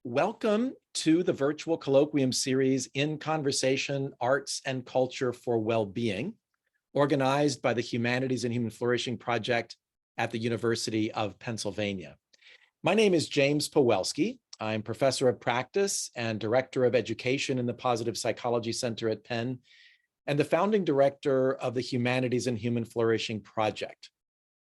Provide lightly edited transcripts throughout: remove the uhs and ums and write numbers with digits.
Welcome to the virtual colloquium series In Conversation, Arts and Culture for Wellbeing, organized by the Humanities and Human Flourishing Project at the University of Pennsylvania. My name is James Pawelski. I'm professor of practice and director of education in the Positive Psychology Center at Penn, and the founding director of the Humanities and Human Flourishing Project.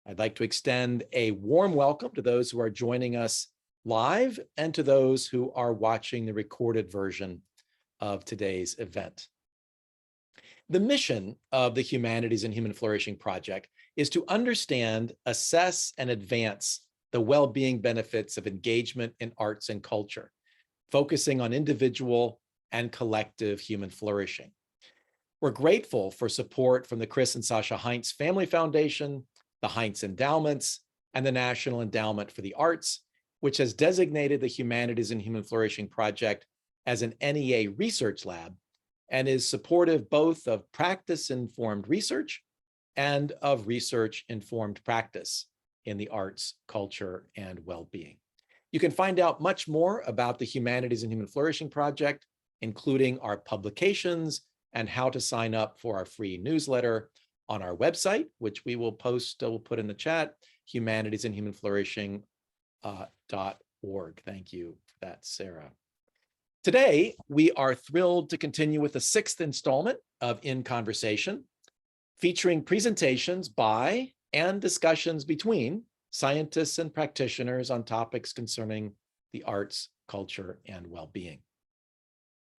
I'd like to extend a warm welcome to those who are joining us live and to those who are watching the recorded version of today's event. The mission of the Humanities and Human Flourishing Project is to understand, assess, and advance the well-being benefits of engagement in arts and culture, focusing on individual and collective human flourishing. We're grateful for support from the Chris and Sasha Heinz Family Foundation, the Heinz Endowments, and the National Endowment for the Arts, which has designated the Humanities and Human Flourishing Project as an NEA research lab and is supportive both of practice-informed research and of research-informed practice in the arts, culture, and well-being. You can find out much more about the Humanities and Human Flourishing Project, including our publications and how to sign up for our free newsletter on our website, which we will post, we'll put in the chat, humanities-and-human-flourishing.org. Thank you for that, Sarah. Today, we are thrilled to continue with the sixth installment of In Conversation, featuring presentations by and discussions between scientists and practitioners on topics concerning the arts, culture, and well-being.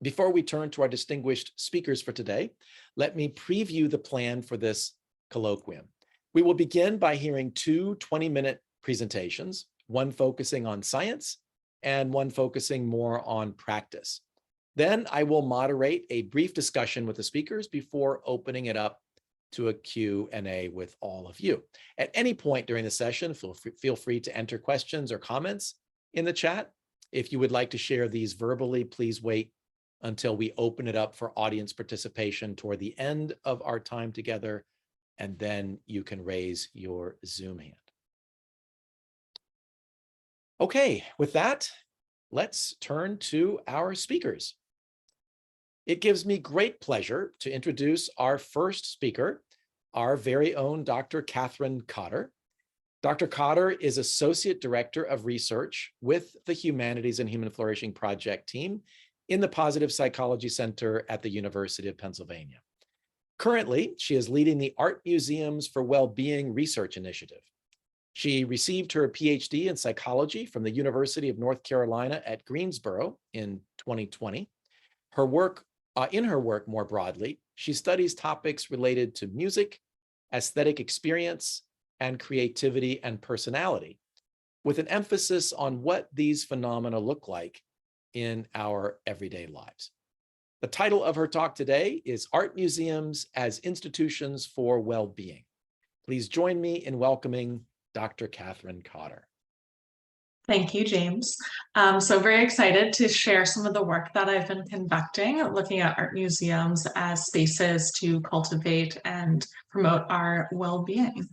Before we turn to our distinguished speakers for today, let me preview the plan for this colloquium. We will begin by hearing two 20-minute presentations, one focusing on science and one focusing more on practice. Then I will moderate a brief discussion with the speakers before opening it up to a Q&A with all of you. At any point during the session, feel free to enter questions or comments in the chat. If you would like to share these verbally, please wait until we open it up for audience participation toward the end of our time together, and then you can raise your Zoom hand. Okay, with that, let's turn to our speakers. It gives me great pleasure to introduce our first speaker, our very own Dr. Katherine Cotter. Dr. Cotter is Associate Director of Research with the Humanities and Human Flourishing Project team in the Positive Psychology Center at the University of Pennsylvania. Currently, she is leading the Art Museums for Wellbeing Research Initiative. She received her PhD in psychology from the University of North Carolina at Greensboro in 2020. In her work more broadly, she studies topics related to music, aesthetic experience, and creativity and personality, with an emphasis on what these phenomena look like in our everyday lives. The title of her talk today is Art Museums as Institutions for Well-Being. Please join me in welcoming Dr. Katherine Cotter. Thank you, James. So very excited to share some of the work that I've been conducting, looking at art museums as spaces to cultivate and promote our well-being.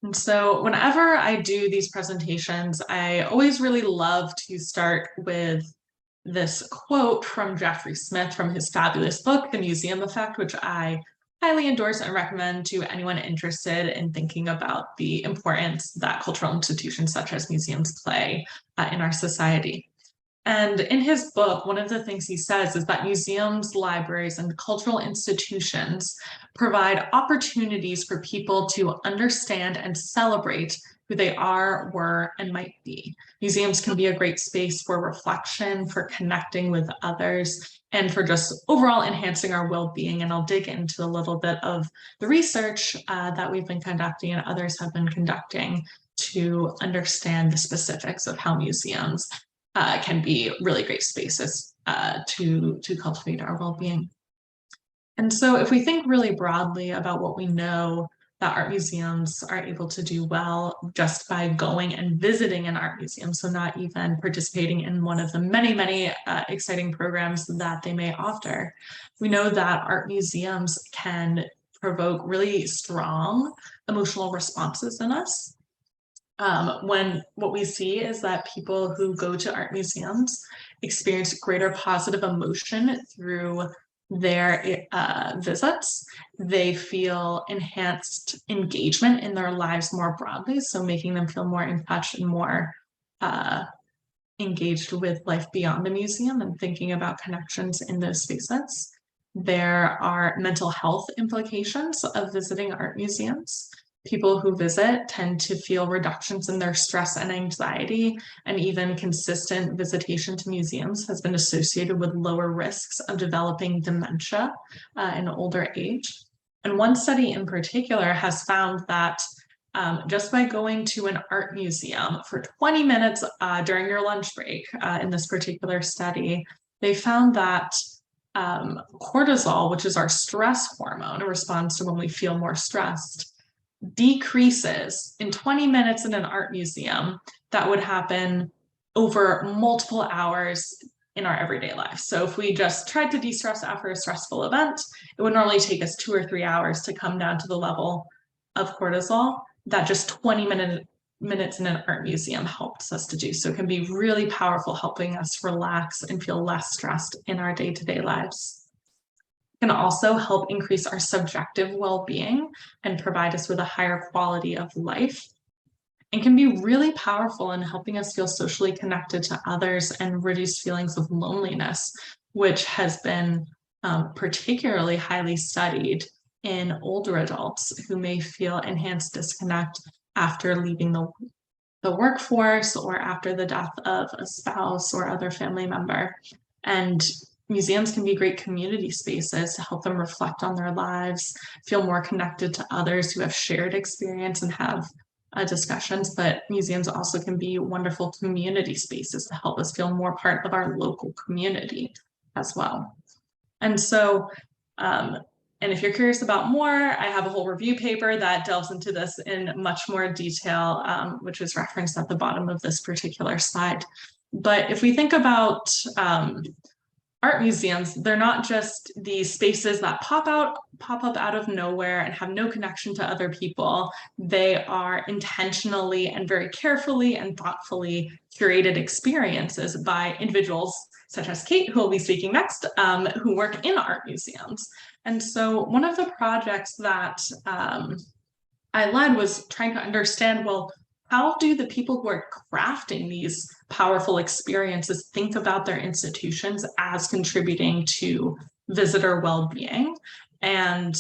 And so whenever I do these presentations, I always really love to start with this quote from Jeffrey Smith from his fabulous book, The Museum Effect, which I highly endorse and recommend to anyone interested in thinking about the importance that cultural institutions such as museums play in our society. And in his book, one of the things he says is that museums, libraries, and cultural institutions provide opportunities for people to understand and celebrate who they are, were, and might be. Museums can be a great space for reflection, for connecting with others, and for just overall enhancing our well-being. And I'll dig into a little bit of the research that we've been conducting and others have been conducting to understand the specifics of how museums can be really great spaces to cultivate our well-being. And so if we think really broadly about what we know that art museums are able to do well just by going and visiting an art museum, so not even participating in one of the many, many exciting programs that they may offer, we know that art museums can provoke really strong emotional responses in us. when what we see is that people who go to art museums experience greater positive emotion through their visits. They feel enhanced engagement in their lives more broadly, so making them feel more in touch and more engaged with life beyond the museum and thinking about connections in those spaces. There are mental health implications of visiting art museums. People who visit tend to feel reductions in their stress and anxiety, and even consistent visitation to museums has been associated with lower risks of developing dementia in older age. And one study in particular has found that just by going to an art museum for 20 minutes during your lunch break in this particular study, they found that cortisol, which is our stress hormone, responds to when we feel more stressed, decreases in 20 minutes in an art museum. That would happen over multiple hours in our everyday life. So if we just tried to de-stress after a stressful event, it would normally take us 2 or 3 hours to come down to the level of cortisol that just 20 minutes in an art museum helps us to do. So it can be really powerful, helping us relax and feel less stressed in our day-to-day lives. Can also help increase our subjective well-being and provide us with a higher quality of life, and can be really powerful in helping us feel socially connected to others and reduce feelings of loneliness, which has been particularly highly studied in older adults who may feel enhanced disconnect after leaving the workforce or after the death of a spouse or other family member. And museums can be great community spaces to help them reflect on their lives, feel more connected to others who have shared experience and have discussions. But museums also can be wonderful community spaces to help us feel more part of our local community as well. And so, and if you're curious about more, I have a whole review paper that delves into this in much more detail, which is referenced at the bottom of this particular slide. But if we think about art museums, they're not just these spaces that pop up out of nowhere and have no connection to other people. They are intentionally and very carefully and thoughtfully curated experiences by individuals such as Kate, who will be speaking next, who work in art museums. And so one of the projects that I led was trying to understand, well, how do the people who are crafting these powerful experiences think about their institutions as contributing to visitor well-being? And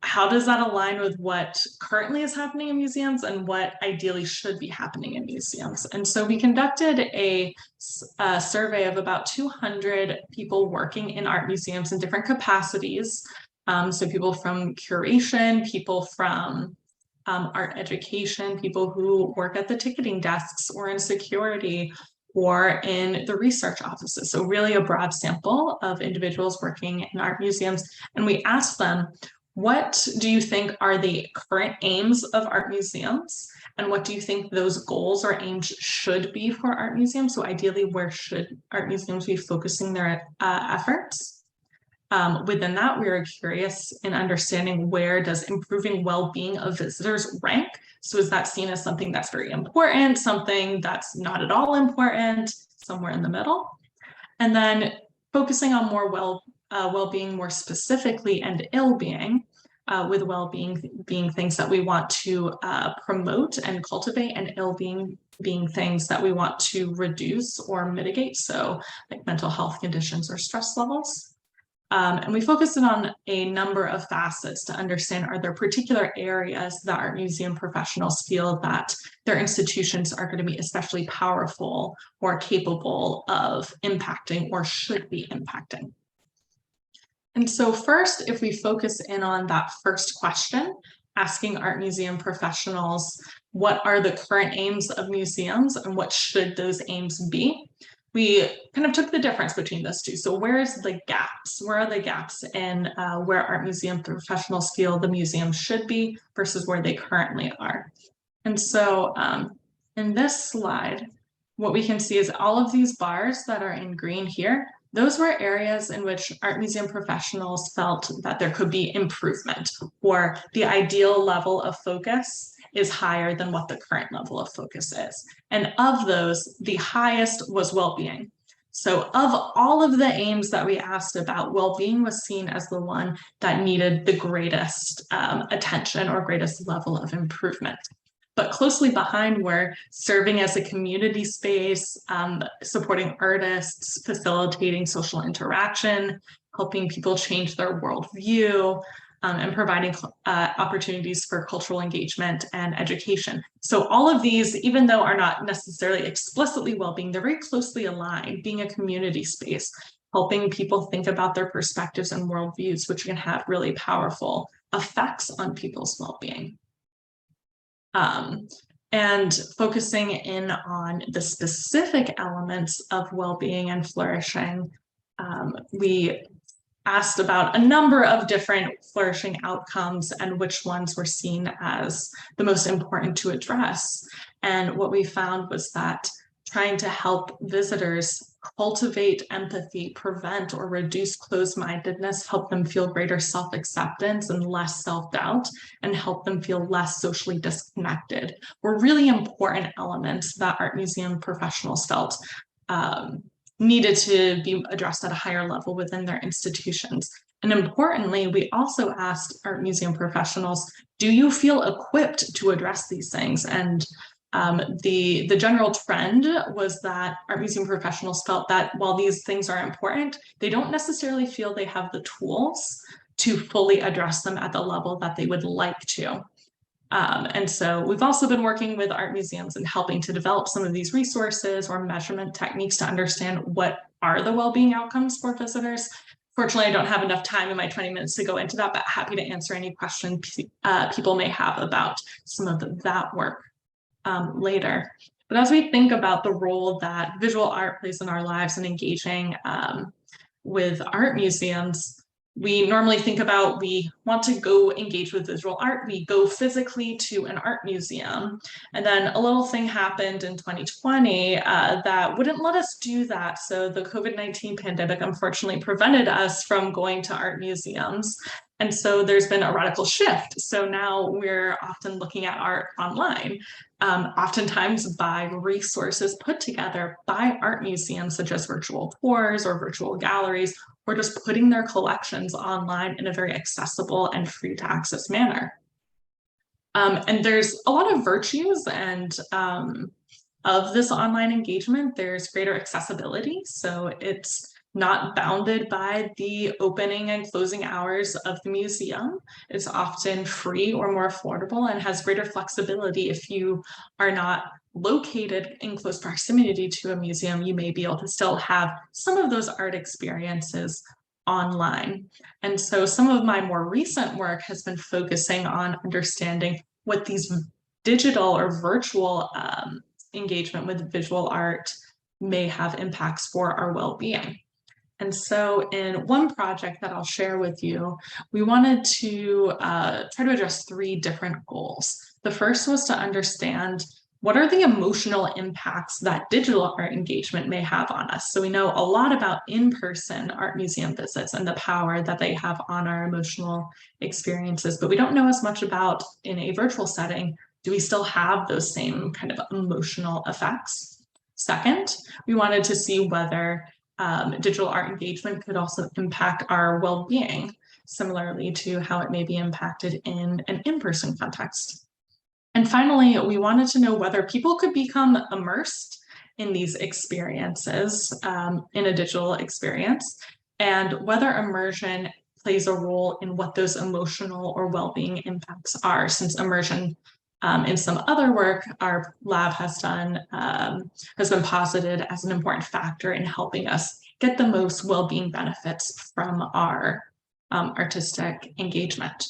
how does that align with what currently is happening in museums and what ideally should be happening in museums? And so we conducted a survey of about 200 people working in art museums in different capacities. So people from curation, people from art education, people who work at the ticketing desks or in security or in the research offices. So really a broad sample of individuals working in art museums. And we asked them, what do you think are the current aims of art museums? And what do you think those goals or aims should be for art museums? So ideally, where should art museums be focusing their efforts? Within that, we are curious in understanding, where does improving well-being of visitors rank? So is that seen as something that's very important, something that's not at all important, somewhere in the middle? And then focusing on more well-being more specifically, and ill-being, with well-being being things that we want to promote and cultivate, and ill-being being things that we want to reduce or mitigate, so like mental health conditions or stress levels. And we focused on a number of facets to understand, are there particular areas that art museum professionals feel that their institutions are going to be especially powerful or capable of impacting or should be impacting? And so first, if we focus in on that first question, asking art museum professionals, what are the current aims of museums and what should those aims be? We kind of took the difference between those two. So where's the gaps? Where are the gaps in where art museum professionals feel the museum should be versus where they currently are? And so in this slide, what we can see is all of these bars that are in green here, those were areas in which art museum professionals felt that there could be improvement, or the ideal level of focus is higher than what the current level of focus is. And of those, the highest was well-being. So of all of the aims that we asked about, well-being was seen as the one that needed the greatest attention or greatest level of improvement. But closely behind were serving as a community space, supporting artists, facilitating social interaction, helping people change their worldview, and providing opportunities for cultural engagement and education. So all of these, even though are not necessarily explicitly well-being, they're very closely aligned, being a community space, helping people think about their perspectives and worldviews, which can have really powerful effects on people's well-being. And focusing in on the specific elements of well-being and flourishing, we asked about a number of different flourishing outcomes and which ones were seen as the most important to address. And what we found was that trying to help visitors cultivate empathy, prevent or reduce closed-mindedness, help them feel greater self-acceptance and less self-doubt, and help them feel less socially disconnected were really important elements that art museum professionals felt needed to be addressed at a higher level within their institutions. And importantly, we also asked art museum professionals, do you feel equipped to address these things? And the general trend was that art museum professionals felt that while these things are important, they don't necessarily feel they have the tools to fully address them at the level that they would like to. And so we've also been working with art museums and helping to develop some of these resources or measurement techniques to understand what are the well-being outcomes for visitors. Fortunately, I don't have enough time in my 20 minutes to go into that, but happy to answer any questions people may have about some of that work later. But as we think about the role that visual art plays in our lives and engaging with art museums, we normally think about, we want to go engage with visual art, we go physically to an art museum, and then a little thing happened in 2020 that wouldn't let us do that. So the COVID-19 pandemic unfortunately prevented us from going to art museums. And so there's been a radical shift. So now we're often looking at art online, oftentimes by resources put together by art museums, such as virtual tours or virtual galleries, or just putting their collections online in a very accessible and free to access manner. And there's a lot of virtues and of this online engagement. There's greater accessibility. So it's not bounded by the opening and closing hours of the museum. It's often free or more affordable and has greater flexibility. If you are not located in close proximity to a museum, you may be able to still have some of those art experiences online. And so some of my more recent work has been focusing on understanding what these digital or virtual engagement with visual art may have impacts for our well-being. And so in one project that I'll share with you, we wanted to try to address 3 different goals. The first was to understand what are the emotional impacts that digital art engagement may have on us. So we know a lot about in-person art museum visits and the power that they have on our emotional experiences, but we don't know as much about, in a virtual setting, do we still have those same kind of emotional effects? Second, we wanted to see whether digital art engagement could also impact our well-being, similarly to how it may be impacted in an in-person context. And finally, we wanted to know whether people could become immersed in these experiences in a digital experience, and whether immersion plays a role in what those emotional or well-being impacts are, since immersion in some other work our lab has done has been posited as an important factor in helping us get the most well-being benefits from our artistic engagement.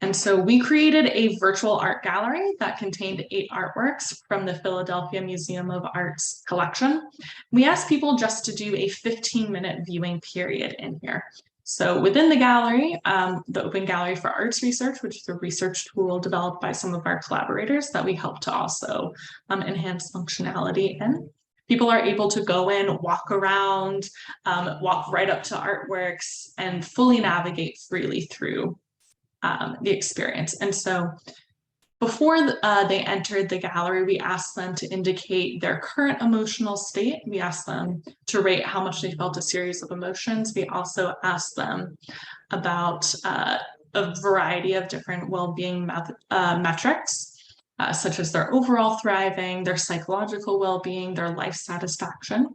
And so we created a virtual art gallery that contained 8 artworks from the Philadelphia Museum of Art's collection. We asked people just to do a 15-minute viewing period in here. So within the gallery, the Open Gallery for Arts Research, which is a research tool developed by some of our collaborators that we help to also enhance functionality in. People are able to go in, walk around, walk right up to artworks, and fully navigate freely through the experience. And so Before they entered the gallery, we asked them to indicate their current emotional state. We asked them to rate how much they felt a series of emotions. We also asked them about a variety of different well-being metrics, such as their overall thriving, their psychological well-being, their life satisfaction.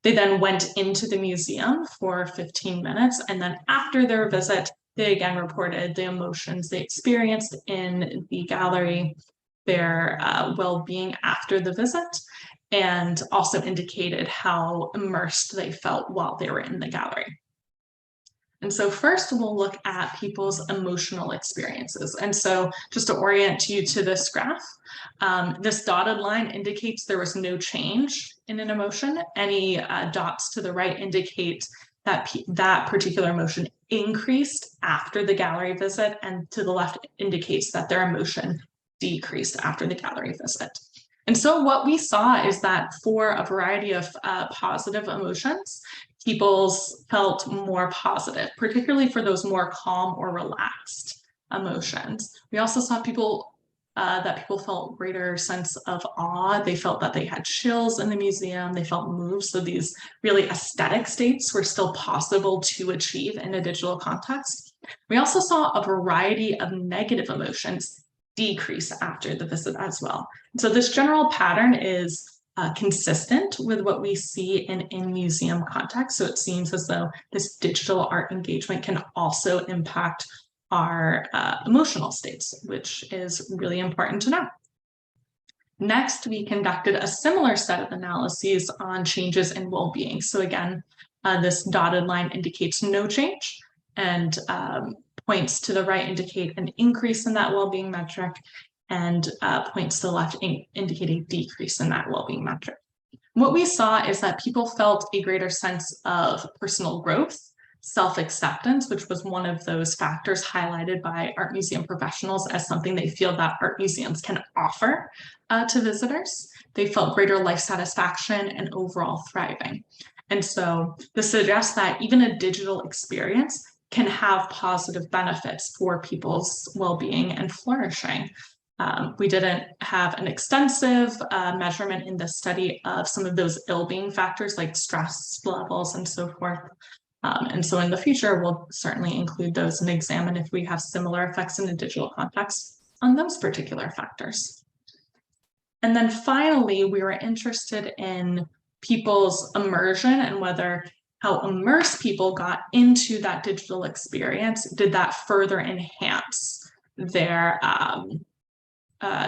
They then went into the museum for 15 minutes, and then after their visit, they again reported the emotions they experienced in the gallery, their well-being after the visit, and also indicated how immersed they felt while they were in the gallery. And so first we'll look at people's emotional experiences. And so just to orient you to this graph, this dotted line indicates there was no change in an emotion. Any dots to the right indicate that that particular emotion increased after the gallery visit, and to the left indicates that their emotion decreased after the gallery visit. And so what we saw is that for a variety of positive emotions, people felt more positive, particularly for those more calm or relaxed emotions. We also saw people felt greater sense of awe. They felt that they had chills in the museum. They felt moved. So these really aesthetic states were still possible to achieve in a digital context. We also saw a variety of negative emotions decrease after the visit as well. So this general pattern is consistent with what we see in museum context. So it seems as though this digital art engagement can also impact our emotional states, which is really important to know. Next, we conducted a similar set of analyses on changes in well-being. So again, this dotted line indicates no change, and points to the right indicate an increase in that well-being metric, and points to the left indicate a decrease in that well-being metric. What we saw is that people felt a greater sense of personal growth, self-acceptance, which was one of those factors highlighted by art museum professionals as something they feel that art museums can offer to visitors. They felt greater life satisfaction and overall thriving. And so this suggests that even a digital experience can have positive benefits for people's well-being and flourishing. We didn't have an extensive measurement in the study of some of those ill-being factors like stress levels and so forth. And so in the future, we'll certainly include those and examine if we have similar effects in the digital context on those particular factors. And then finally, we were interested in people's immersion and whether how immersed people got into that digital experience, did that further enhance their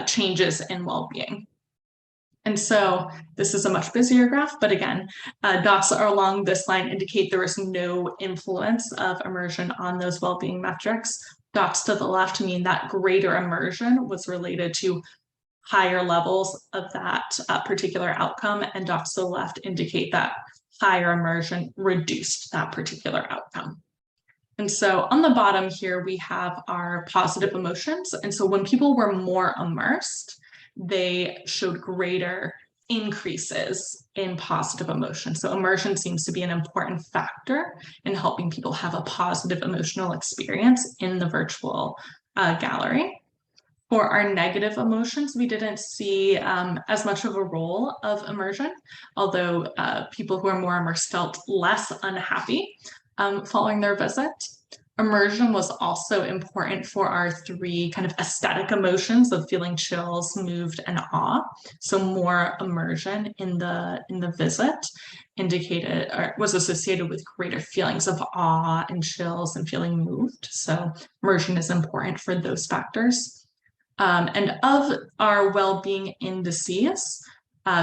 changes in well-being. And so this is a much busier graph, but again, dots along this line indicate there was no influence of immersion on those well-being metrics. Dots to the left mean that greater immersion was related to higher levels of that particular outcome, and dots to the left indicate that higher immersion reduced that particular outcome. And so on the bottom here, we have our positive emotions. And so when people were more immersed, they showed greater increases in positive emotion. So immersion seems to be an important factor in helping people have a positive emotional experience in the virtual gallery. For our negative emotions, we didn't see as much of a role of immersion, although people who are more immersed felt less unhappy following their visit. Immersion was also important for our three kind of aesthetic emotions of feeling chills, moved, and awe. So more immersion in the visit indicated or was associated with greater feelings of awe and chills and feeling moved. So immersion is important for those factors. And of our well-being indices,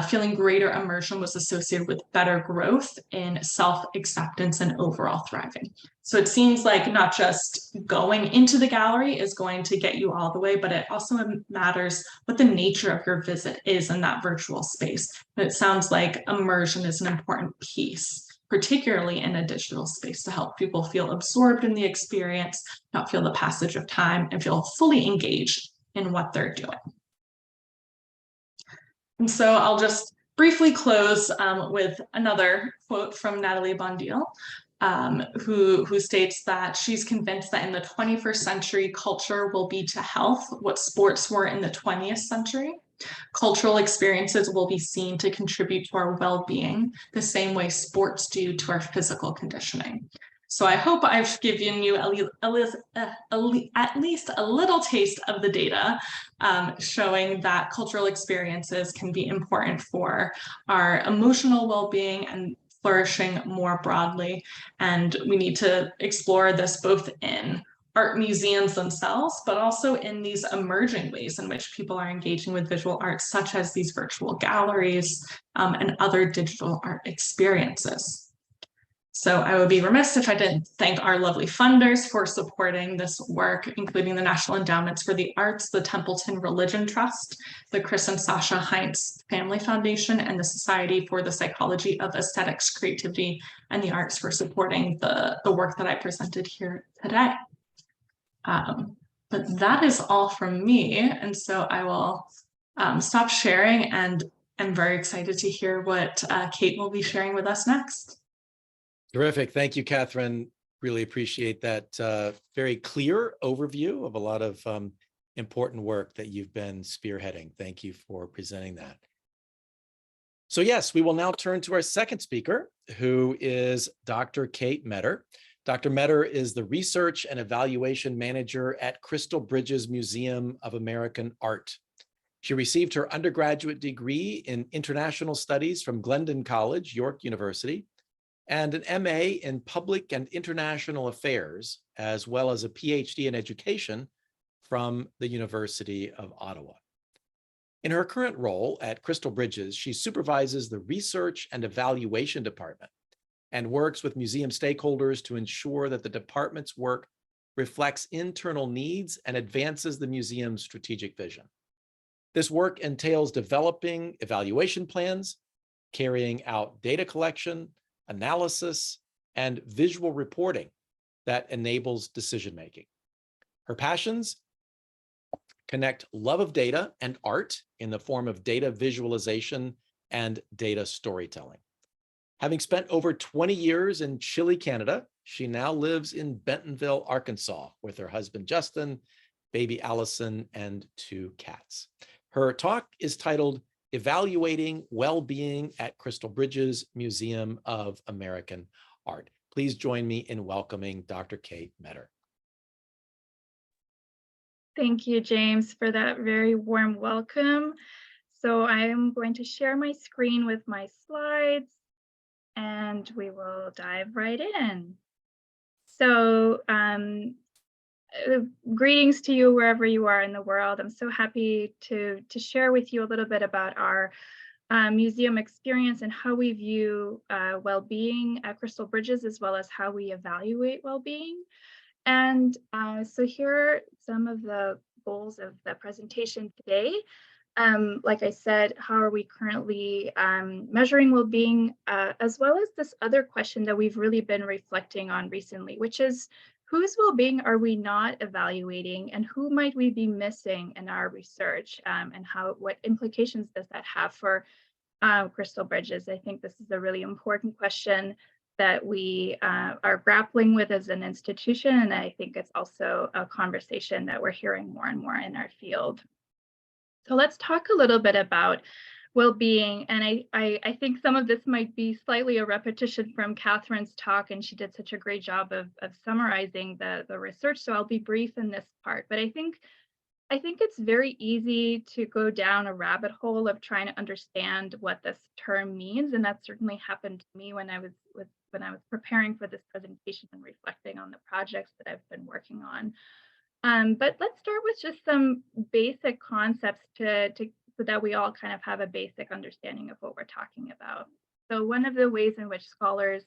feeling greater immersion was associated with better growth in self-acceptance and overall thriving. So it seems like not just going into the gallery is going to get you all the way, but it also matters what the nature of your visit is in that virtual space. And it sounds like immersion is an important piece, particularly in a digital space, to help people feel absorbed in the experience, not feel the passage of time, and feel fully engaged in what they're doing. And so I'll just briefly close with another quote from Natalie Bondil. who states that she's convinced that in the 21st century, culture will be to health what sports were in the 20th century. Cultural experiences will be seen to contribute to our well-being the same way sports do to our physical conditioning. So I hope I've given you at least a little taste of the data, showing that cultural experiences can be important for our emotional well-being and flourishing more broadly. And we need to explore this both in art museums themselves, but also in these emerging ways in which people are engaging with visual arts, such as these virtual galleries and other digital art experiences. So I would be remiss if I didn't thank our lovely funders for supporting this work, including the National Endowments for the Arts, the Templeton Religion Trust, the Chris and Sasha Heinz Family Foundation, and the Society for the Psychology of Aesthetics, Creativity, and the Arts for supporting the work that I presented here today. But that is all from me. And so I will stop sharing, and I'm very excited to hear what Kate will be sharing with us next. Terrific. Thank you, Katherine. Really appreciate that very clear overview of a lot of important work that you've been spearheading. Thank you for presenting that. So yes, we will now turn to our second speaker, who is Dr. Kate Meador. Dr. Meador is the Research and Evaluation Manager at Crystal Bridges Museum of American Art. She received her undergraduate degree in International Studies from Glendon College, York University, and an MA in Public and International Affairs, as well as a PhD in Education from the University of Ottawa. In her current role at Crystal Bridges, she supervises the Research and Evaluation Department and works with museum stakeholders to ensure that the department's work reflects internal needs and advances the museum's strategic vision. This work entails developing evaluation plans, carrying out data collection, analysis, and visual reporting that enables decision-making. Her passions connect love of data and art in the form of data visualization and data storytelling. Having spent over 20 years in Chile, Canada, she now lives in Bentonville, Arkansas, with her husband, Justin, baby Allison, and 2 cats. Her talk is titled Evaluating Wellbeing at Crystal Bridges Museum of American Art. Please join me in welcoming Dr. Kate Meador. Thank you, James, for that very warm welcome. So I am going to share my screen with my slides, and we will dive right in. So greetings to you wherever you are in the world. I'm so happy to share with you a little bit about our museum experience and how we view well-being at Crystal Bridges, as well as how we evaluate well-being. And so here are some of the goals of the presentation today. Like I said, how are we currently measuring well-being, as well as this other question that we've really been reflecting on recently, which is whose well-being are we not evaluating, and who might we be missing in our research, and what implications does that have for Crystal Bridges? I think this is a really important question that we are grappling with as an institution, and I think it's also a conversation that we're hearing more and more in our field. So let's talk a little bit about well-being, and I think some of this might be slightly a repetition from Katherine's talk, and she did such a great job of summarizing the research, so I'll be brief in this part. But I think it's very easy to go down a rabbit hole of trying to understand what this term means, and that certainly happened to me when I was preparing for this presentation and reflecting on the projects that I've been working on. But let's start with just some basic concepts so that we all kind of have a basic understanding of what we're talking about. So one of the ways in which scholars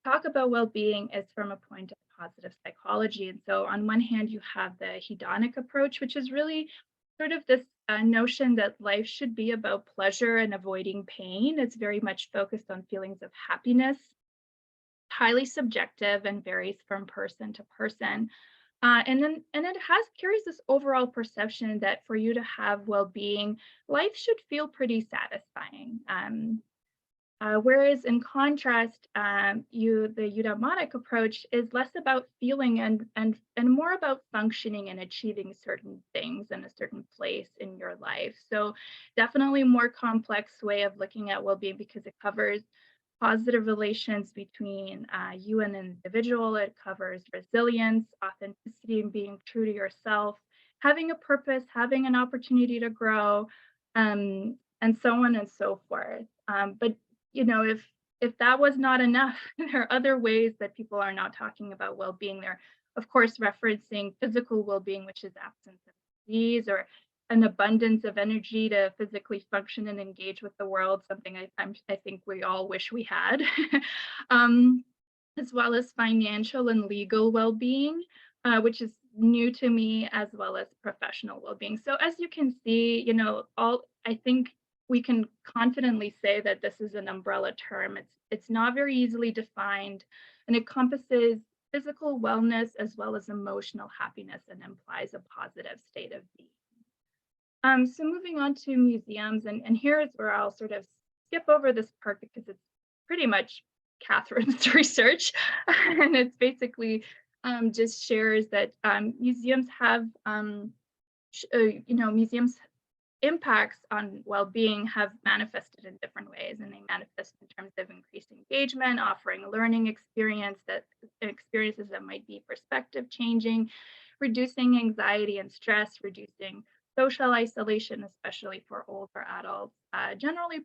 talk about well-being is from a point of positive psychology. And so on one hand, you have the hedonic approach, which is really sort of this notion that life should be about pleasure and avoiding pain. It's very much focused on feelings of happiness, highly subjective, and varies from person to person. And it carries this overall perception that for you to have well-being, life should feel pretty satisfying. Whereas in contrast, the eudaimonic approach is less about feeling and more about functioning and achieving certain things in a certain place in your life. So definitely more complex way of looking at well-being because it covers positive relations between you and an individual. It covers resilience, authenticity, and being true to yourself, having a purpose, having an opportunity to grow, and so on and so forth. But if that was not enough, there are other ways that people are not talking about well-being. They're, of course, referencing physical well-being, which is absence of disease or an abundance of energy to physically function and engage with the world, something I think we all wish we had, as well as financial and legal well-being, which is new to me, as well as professional well-being. So as you can see, I think we can confidently say that this is an umbrella term. It's not very easily defined, and it encompasses physical wellness as well as emotional happiness and implies a positive state of being. So moving on to museums, and here is where I'll sort of skip over this part because it's pretty much Katherine's research, and it's basically just shares that museums have, museums impacts on well-being have manifested in different ways, and they manifest in terms of increased engagement, offering learning experiences that might be perspective changing, reducing anxiety and stress, reducing social isolation, especially for older adults, generally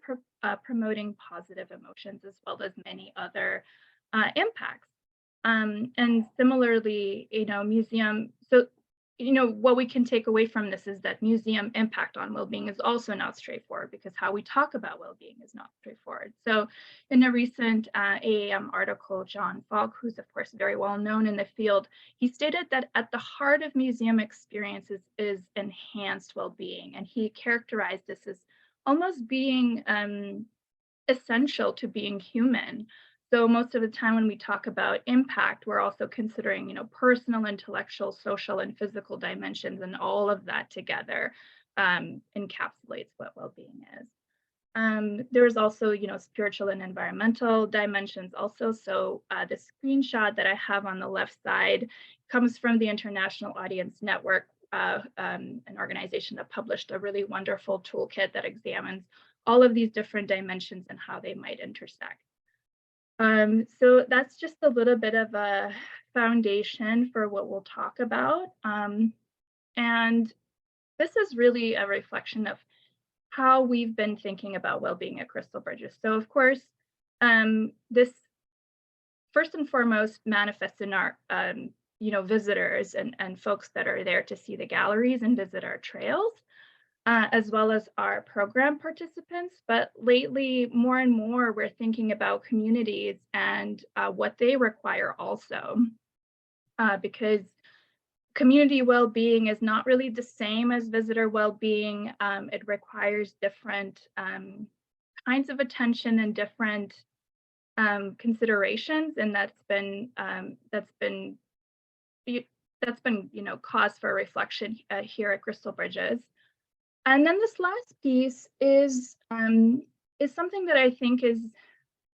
promoting positive emotions as well as many other impacts. And similarly, what we can take away from this is that museum impact on well-being is also not straightforward because how we talk about well-being is not straightforward. So in a recent AAM article, John Falk, who's of course very well known in the field, he stated that at the heart of museum experiences is enhanced well-being. And he characterized this as almost being essential to being human. So most of the time when we talk about impact, we're also considering, personal, intellectual, social, and physical dimensions, and all of that together encapsulates what well-being is. There's also, spiritual and environmental dimensions also. So the screenshot that I have on the left side comes from the International Audience Network, an organization that published a really wonderful toolkit that examines all of these different dimensions and how they might intersect. So that's just a little bit of a foundation for what we'll talk about. And this is really a reflection of how we've been thinking about well-being at Crystal Bridges. So of course, this first and foremost manifests in our, visitors and folks that are there to see the galleries and visit our trails. As well as our program participants. But lately, more and more, we're thinking about communities and what they require also, because community well-being is not really the same as visitor well-being. It requires different kinds of attention and different considerations, and that's been cause for reflection here at Crystal Bridges. And then this last piece is something that I think is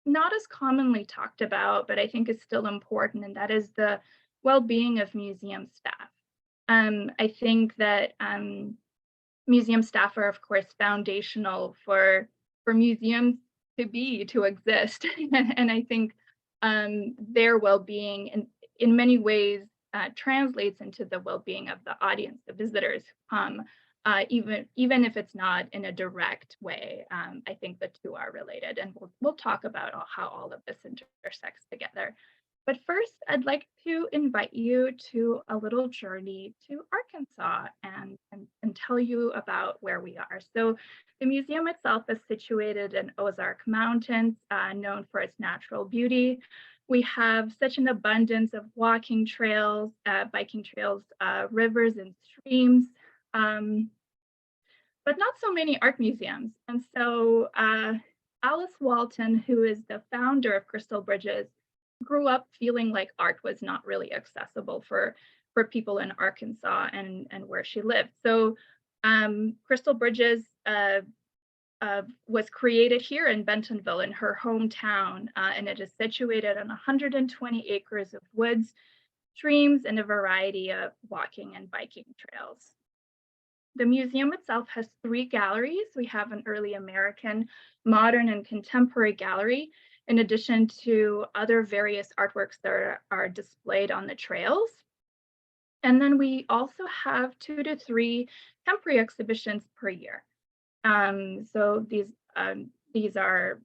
not as commonly talked about, but I think is still important, and that is the well-being of museum staff. I think that museum staff are, of course, foundational for museums to exist, and I think their well-being in many ways translates into the well-being of the audience, the visitors who come. Even if it's not in a direct way, I think the two are related, and we'll talk about how all of this intersects together. But first, I'd like to invite you to a little journey to Arkansas and tell you about where we are. So the museum itself is situated in Ozark Mountains, known for its natural beauty. We have such an abundance of walking trails, biking trails, rivers and streams. But not so many art museums. And so Alice Walton, who is the founder of Crystal Bridges, grew up feeling like art was not really accessible for people in Arkansas and where she lived. So Crystal Bridges was created here in Bentonville, in her hometown, and it is situated on 120 acres of woods, streams, and a variety of walking and biking trails. The museum itself has 3 galleries. We have an early American, modern, and contemporary gallery, in addition to other various artworks that are displayed on the trails. And then we also have 2 to 3 temporary exhibitions per year. So these are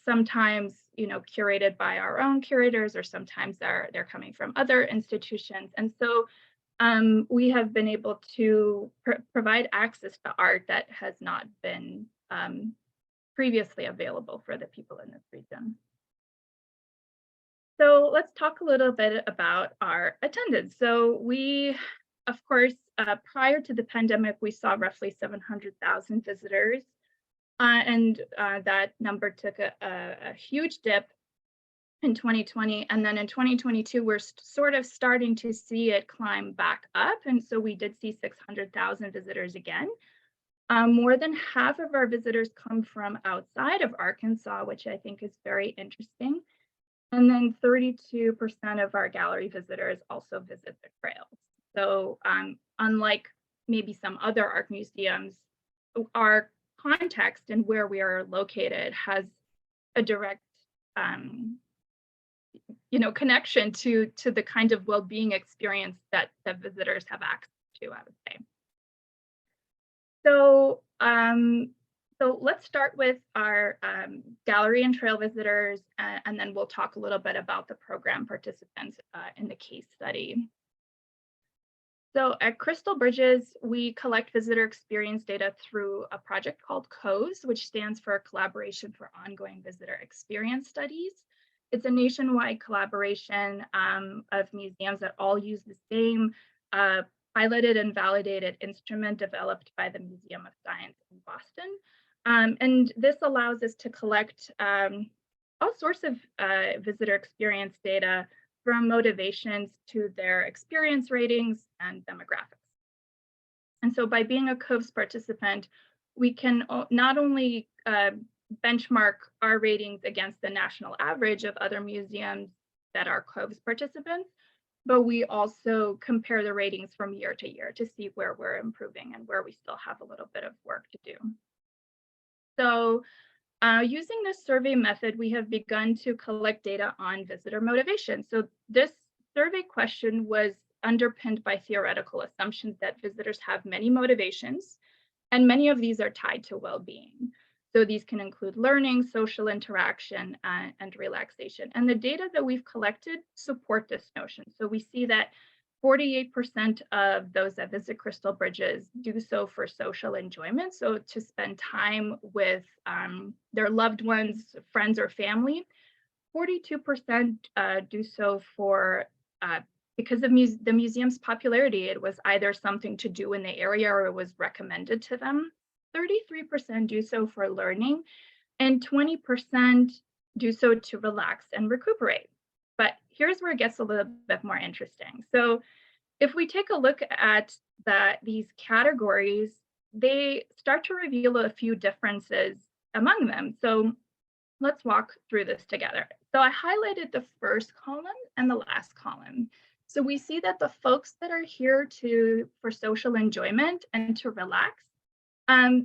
sometimes, curated by our own curators, or sometimes they're coming from other institutions. And so we have been able to provide access to art that has not been previously available for the people in this region. So let's talk a little bit about our attendance. So we, of course, prior to the pandemic, we saw roughly 700,000 visitors, and that number took a huge dip in 2020. And then in 2022, we're sort of starting to see it climb back up. And so we did see 600,000 visitors again. More than half of our visitors come from outside of Arkansas, which I think is very interesting. And then 32% of our gallery visitors also visit the trails. So unlike maybe some other art museums, our context and where we are located has a direct connection to the kind of well-being experience that visitors have access to, I would say. So so let's start with our gallery and trail visitors, and then we'll talk a little bit about the program participants in the case study. So at Crystal Bridges, we collect visitor experience data through a project called COES, which stands for Collaboration for Ongoing Visitor Experience Studies. It's a nationwide collaboration of museums that all use the same piloted and validated instrument developed by the Museum of Science in Boston. And this allows us to collect all sorts of visitor experience data, from motivations to their experience ratings and demographics. And so by being a COES participant, we can not only benchmark our ratings against the national average of other museums that are COES participants, but we also compare the ratings from year to year to see where we're improving and where we still have a little bit of work to do. So using this survey method, we have begun to collect data on visitor motivation. So this survey question was underpinned by theoretical assumptions that visitors have many motivations, and many of these are tied to well-being. So these can include learning, social interaction, and relaxation. And the data that we've collected support this notion. So we see that 48% of those that visit Crystal Bridges do so for social enjoyment, so to spend time with their loved ones, friends, or family. 42% do so for because of the museum's popularity. It was either something to do in the area or it was recommended to them. 33% do so for learning, and 20% do so to relax and recuperate. But here's where it gets a little bit more interesting. So if we take a look at these categories, they start to reveal a few differences among them. So let's walk through this together. So I highlighted the first column and the last column. So we see that the folks that are here for social enjoyment and to relax,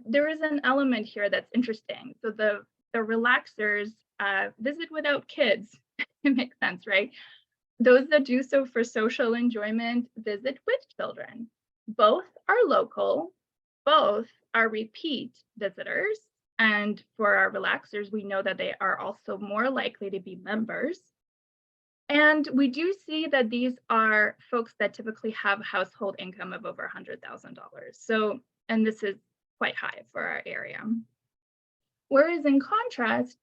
there is an element here that's interesting. So the relaxers visit without kids. It makes sense, right? Those that do so for social enjoyment visit with children. Both are local, both are repeat visitors. And for our relaxers, we know that they are also more likely to be members. And we do see that these are folks that typically have a household income of over $100,000. So, and this is quite high for our area. Whereas in contrast,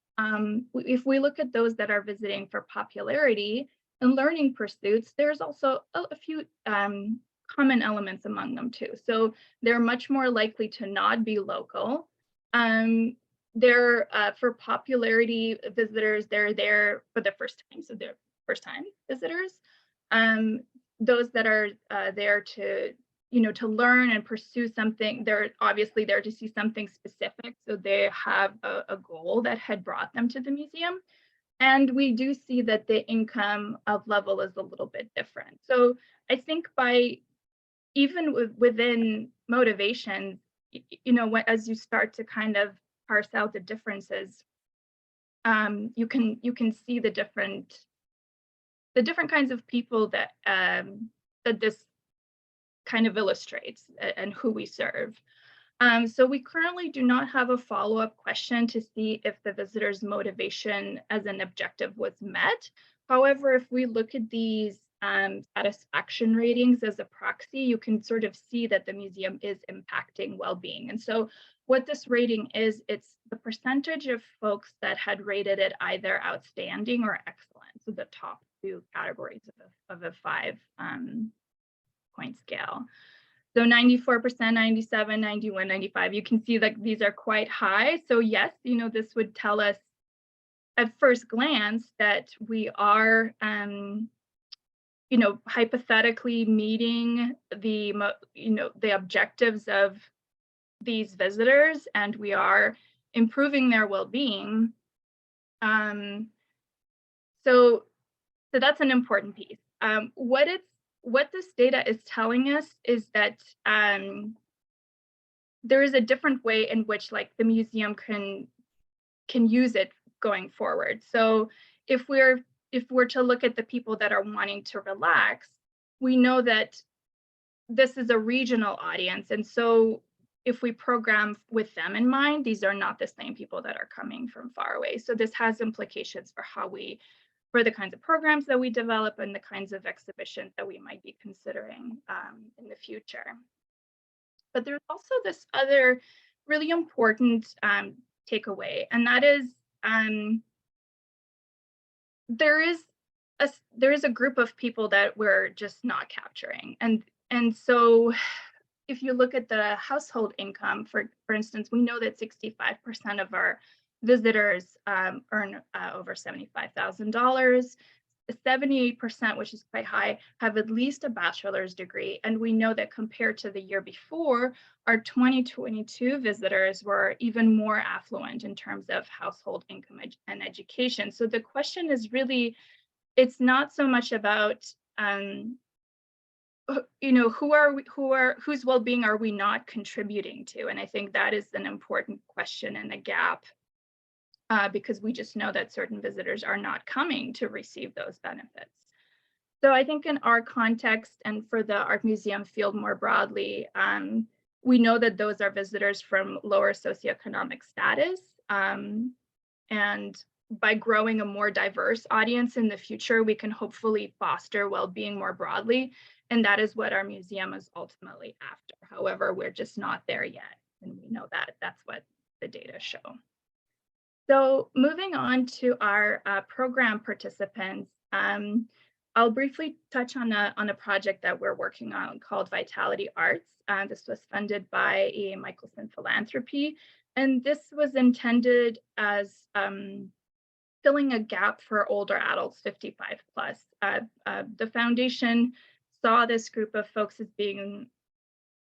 if we look at those that are visiting for popularity and learning pursuits, there's also a few common elements among them too. So they're much more likely to not be local. They're for popularity visitors, they're there for the first time. So they're first time visitors. Those that are there to to learn and pursue something. They're obviously there to see something specific. So they have a goal that had brought them to the museum. And we do see that the income of level is a little bit different. So I think even within motivations, as you start to kind of parse out the differences, you can see the different kinds of people that this kind of illustrates and who we serve. So we currently do not have a follow-up question to see if the visitor's motivation as an objective was met. However, if we look at these satisfaction ratings as a proxy, you can sort of see that the museum is impacting well-being. And so what this rating is, it's the percentage of folks that had rated it either outstanding or excellent, so the top two categories of a 5-point scale. So 94%, 97, 91, 95, you can see that these are quite high. So yes, this would tell us at first glance that we are, hypothetically meeting the objectives of these visitors, and we are improving their well-being. So that's an important piece. What this data is telling us is that there is a different way in which the museum can use it going forward. So if we're to look at the people that are wanting to relax, we know that this is a regional audience. And so if we program with them in mind, these are not the same people that are coming from far away. So this has implications for the kinds of programs that we develop and the kinds of exhibitions that we might be considering in the future. But there's also this other really important takeaway, and that is there is a group of people that we're just not capturing. And so if you look at the household income, for instance, we know that 65% of our visitors earn over $75,000. 78%, which is quite high, have at least a bachelor's degree. And we know that compared to the year before, our 2022 visitors were even more affluent in terms of household income and education. So the question is really, it's not so much about whose well-being are we not contributing to? And I think that is an important question and a gap. Because we just know that certain visitors are not coming to receive those benefits. So I think in our context and for the art museum field more broadly, we know that those are visitors from lower socioeconomic status. And by growing a more diverse audience in the future, we can hopefully foster well-being more broadly. And that is what our museum is ultimately after. However, we're just not there yet. And we know that that's what the data show. So moving on to our program participants, I'll briefly touch on a project that we're working on called Vitality Arts. This was funded by EA Michelson Philanthropy, and this was intended as filling a gap for older adults, 55 plus. The foundation saw this group of folks as being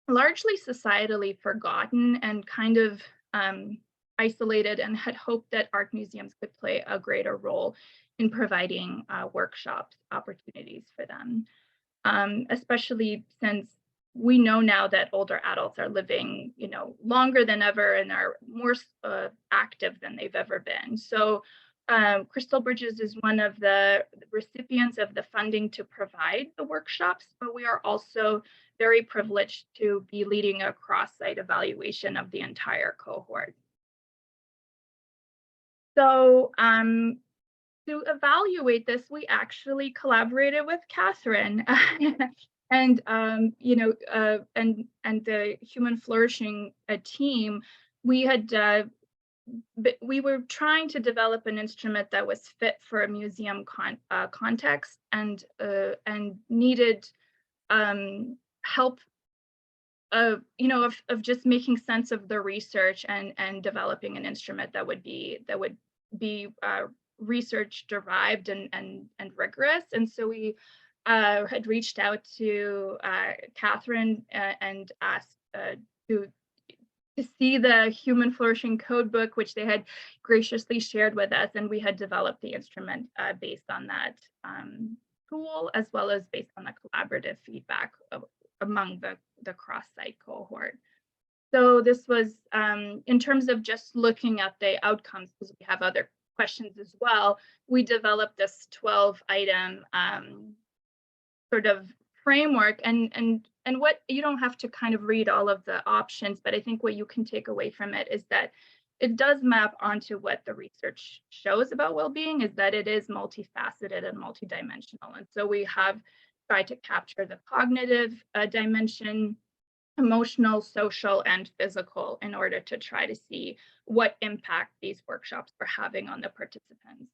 largely societally forgotten and kind of isolated, and had hoped that art museums could play a greater role in providing workshops opportunities for them, especially since we know now that older adults are living, longer than ever and are more active than they've ever been. So Crystal Bridges is one of the recipients of the funding to provide the workshops, but we are also very privileged to be leading a cross-site evaluation of the entire cohort. So to evaluate this, we actually collaborated with Katherine and the Human Flourishing team. We were trying to develop an instrument that was fit for a museum context and needed help of just making sense of the research and developing an instrument that would be research derived and rigorous. And so we had reached out to Katherine and asked to see the Human Flourishing Codebook, which they had graciously shared with us, and we had developed the instrument based on that tool, as well as based on the collaborative feedback among the cross-site cohort. So this was, in terms of just looking at the outcomes, because we have other questions as well, we developed this 12-item sort of framework, and what, you don't have to kind of read all of the options, but I think what you can take away from it is that it does map onto what the research shows about well-being, is that it is multifaceted and multidimensional. And so we have tried to capture the cognitive dimension, emotional, social, and physical, in order to try to see what impact these workshops are having on the participants.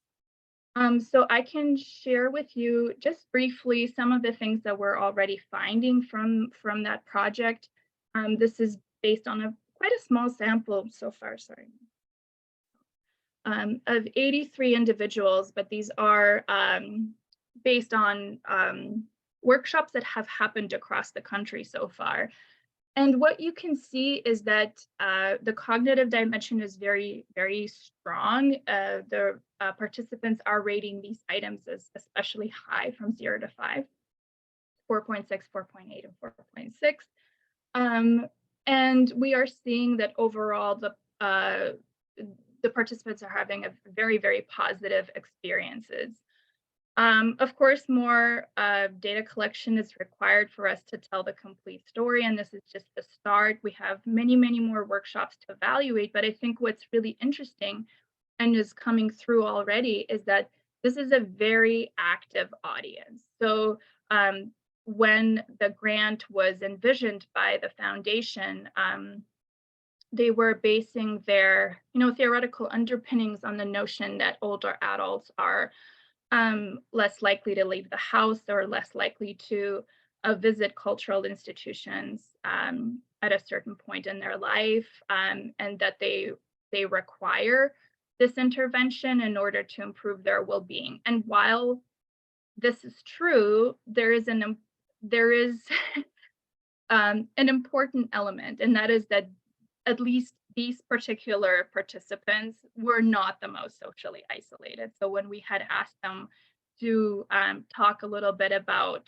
So I can share with you just briefly some of the things that we're already finding from that project. This is based on quite a small sample so far, sorry, of 83 individuals, but these are based on workshops that have happened across the country so far. And what you can see is that the cognitive dimension is very, very strong. The participants are rating these items as especially high, from 0 to 5, 4.6, 4.8, and 4.6. And we are seeing that overall the participants are having a very, very positive experiences. Of course, more data collection is required for us to tell the complete story, and this is just the start. We have many, many more workshops to evaluate, but I think what's really interesting and is coming through already is that this is a very active audience. So when the grant was envisioned by the foundation, they were basing their, theoretical underpinnings on the notion that older adults are less likely to leave the house, or less likely to visit cultural institutions at a certain point in their life, and that they require this intervention in order to improve their well-being. And while this is true, there is an important element, and that is that at least these particular participants were not the most socially isolated. So when we had asked them to talk a little bit about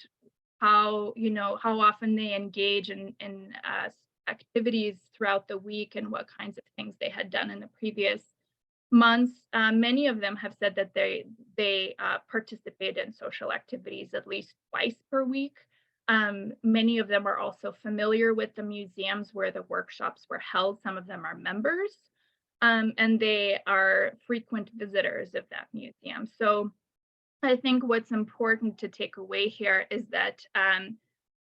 how often they engage in activities throughout the week and what kinds of things they had done in the previous months, many of them have said that they participate in social activities at least twice per week. Many of them are also familiar with the museums where the workshops were held. Some of them are members, and they are frequent visitors of that museum. So I think what's important to take away here is that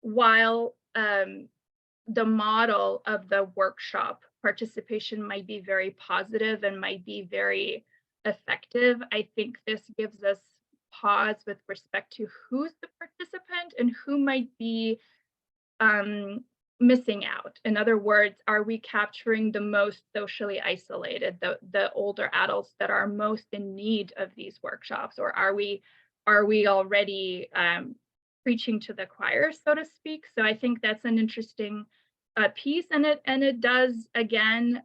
while the model of the workshop participation might be very positive and might be very effective, I think this gives us pause with respect to who's the participant and who might be missing out. In other words, are we capturing the most socially isolated, the older adults that are most in need of these workshops, or are we already preaching to the choir, so to speak? So I think that's an interesting piece, and it does again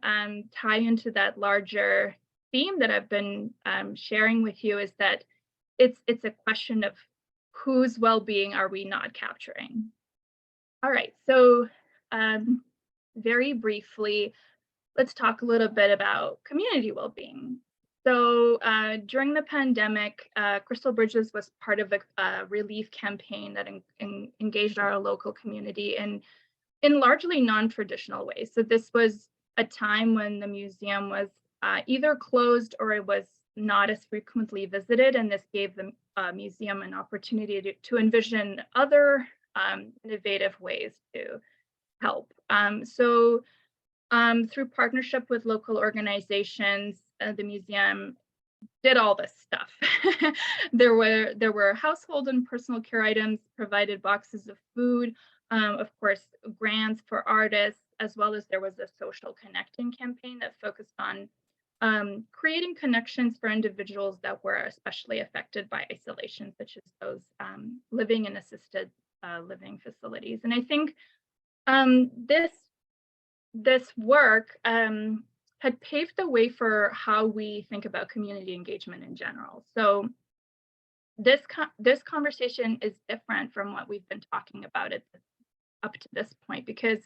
tie into that larger theme that I've been sharing with you, is that it's a question of whose well-being are we not capturing. All right, so very briefly, let's talk a little bit about community well-being. So during the pandemic, Crystal Bridges was part of a relief campaign that engaged our local community in largely non-traditional ways. So this was a time when the museum was either closed or it was not as frequently visited, and this gave the museum an opportunity to envision other innovative ways to help. So through partnership with local organizations, the museum did all this stuff. There were household and personal care items, provided boxes of food, of course, grants for artists, as well as there was a social connecting campaign that focused on creating connections for individuals that were especially affected by isolation, such as those living in assisted living facilities. And I think this work had paved the way for how we think about community engagement in general. So this conversation is different from what we've been talking about up to this point, because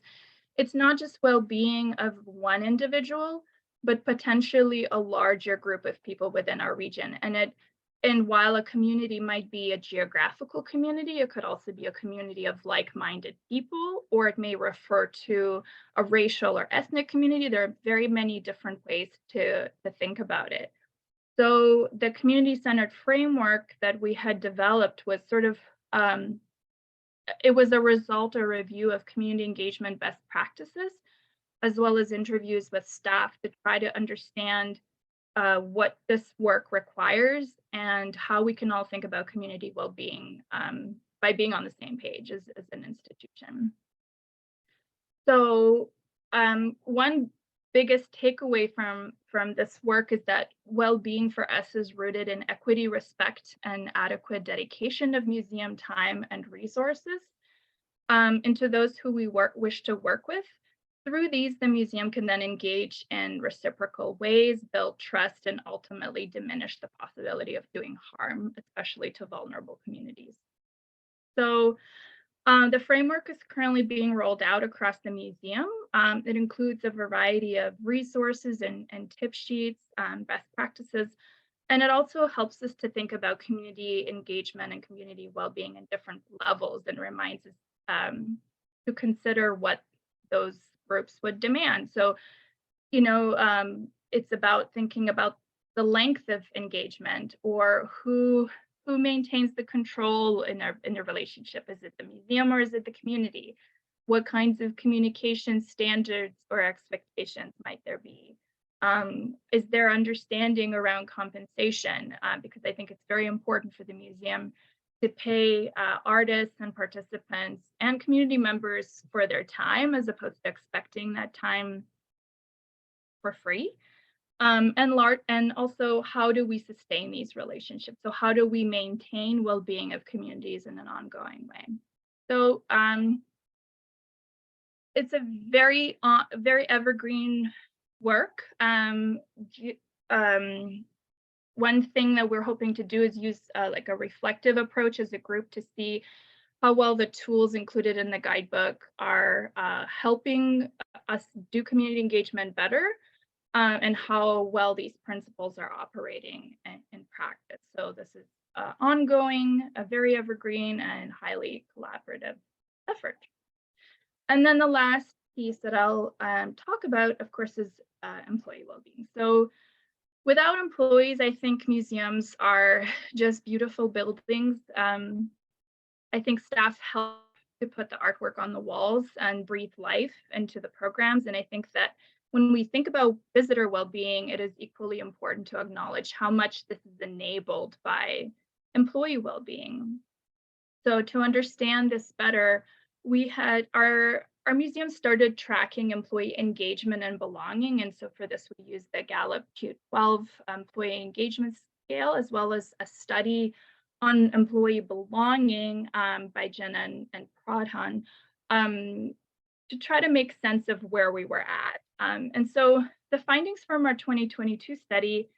it's not just well-being of one individual, but potentially a larger group of people within our region. And while a community might be a geographical community, it could also be a community of like-minded people, or it may refer to a racial or ethnic community. There are very many different ways to think about it. So the community-centered framework that we had developed was sort of, it was a result, a review of community engagement best practices, as well as interviews with staff to try to understand what this work requires and how we can all think about community well-being by being on the same page as an institution. So one biggest takeaway from this work is that well-being for us is rooted in equity, respect, and adequate dedication of museum time and resources into those who we wish to work with. Through these, the museum can then engage in reciprocal ways, build trust, and ultimately diminish the possibility of doing harm, especially to vulnerable communities. So the framework is currently being rolled out across the museum. It includes a variety of resources and tip sheets, best practices, and it also helps us to think about community engagement and community well-being in different levels, and reminds us to consider what those groups would demand. So, it's about thinking about the length of engagement, or who maintains the control in their relationship. Is it the museum or is it the community? What kinds of communication standards or expectations might there be? Is there understanding around compensation? Because I think it's very important for the museum to pay artists and participants and community members for their time, as opposed to expecting that time for free. And also, how do we sustain these relationships? So how do we maintain well-being of communities in an ongoing way? So it's a very evergreen work. One thing that we're hoping to do is use like a reflective approach as a group to see how well the tools included in the guidebook are helping us do community engagement better, and how well these principles are operating in practice. So this is ongoing, a very evergreen and highly collaborative effort. And then the last piece that I'll talk about, of course, is employee well-being. So without employees, I think museums are just beautiful buildings. I think staff help to put the artwork on the walls and breathe life into the programs. And I think that when we think about visitor well-being, it is equally important to acknowledge how much this is enabled by employee well-being. So to understand this better, we had our museum started tracking employee engagement and belonging. And so for this, we used the Gallup Q12 employee engagement scale, as well as a study on employee belonging by Jenna and Pradhan, to try to make sense of where we were at. And so the findings from our 2022 study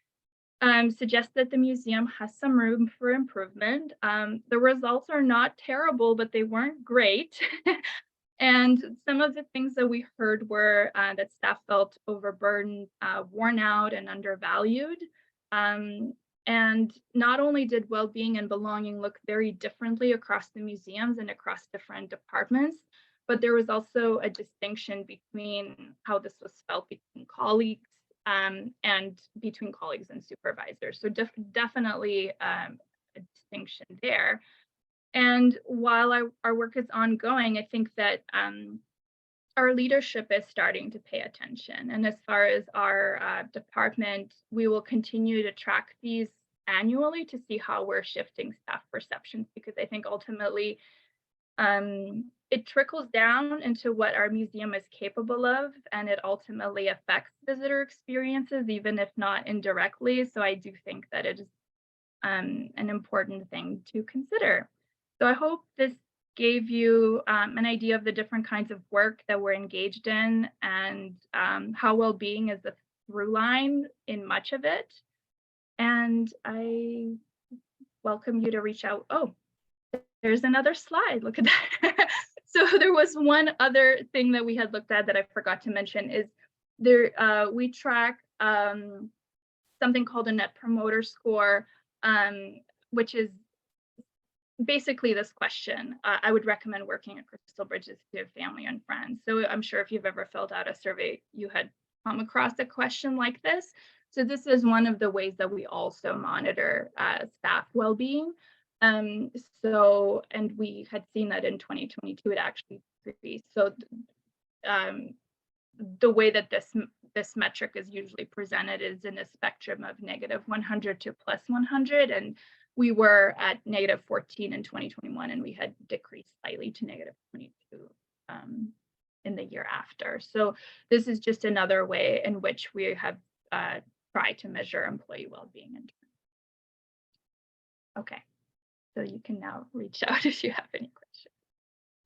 suggest that the museum has some room for improvement. The results are not terrible, but they weren't great. And some of the things that we heard were that staff felt overburdened, worn out, and undervalued. And not only did well-being and belonging look very differently across the museums and across different departments, but there was also a distinction between how this was felt between colleagues and between colleagues and supervisors. So definitely a distinction there. And while our work is ongoing, I think that our leadership is starting to pay attention. And as far as our department, we will continue to track these annually to see how we're shifting staff perceptions, because I think ultimately It trickles down into what our museum is capable of, and it ultimately affects visitor experiences, even if not indirectly. So I do think that it is an important thing to consider. So I hope this gave you an idea of the different kinds of work that we're engaged in, and how well-being is the through line in much of it. And I welcome you to reach out. Oh, there's another slide. Look at that. So there was one other thing that we had looked at that I forgot to mention is there we track something called a Net Promoter Score, which is basically this question. I would recommend working at Crystal Bridges to family and friends. So I'm sure if you've ever filled out a survey, you had come across a question like this. So this is one of the ways that we also monitor staff well-being. So, and we had seen that in 2022, it actually decreased. So the way that this metric is usually presented is in a spectrum of -100 to +100, and we were at -14 in 2021, and we had decreased slightly to -22 in the year after. So this is just another way in which we have tried to measure employee well-being. Okay, so you can now reach out if you have any questions.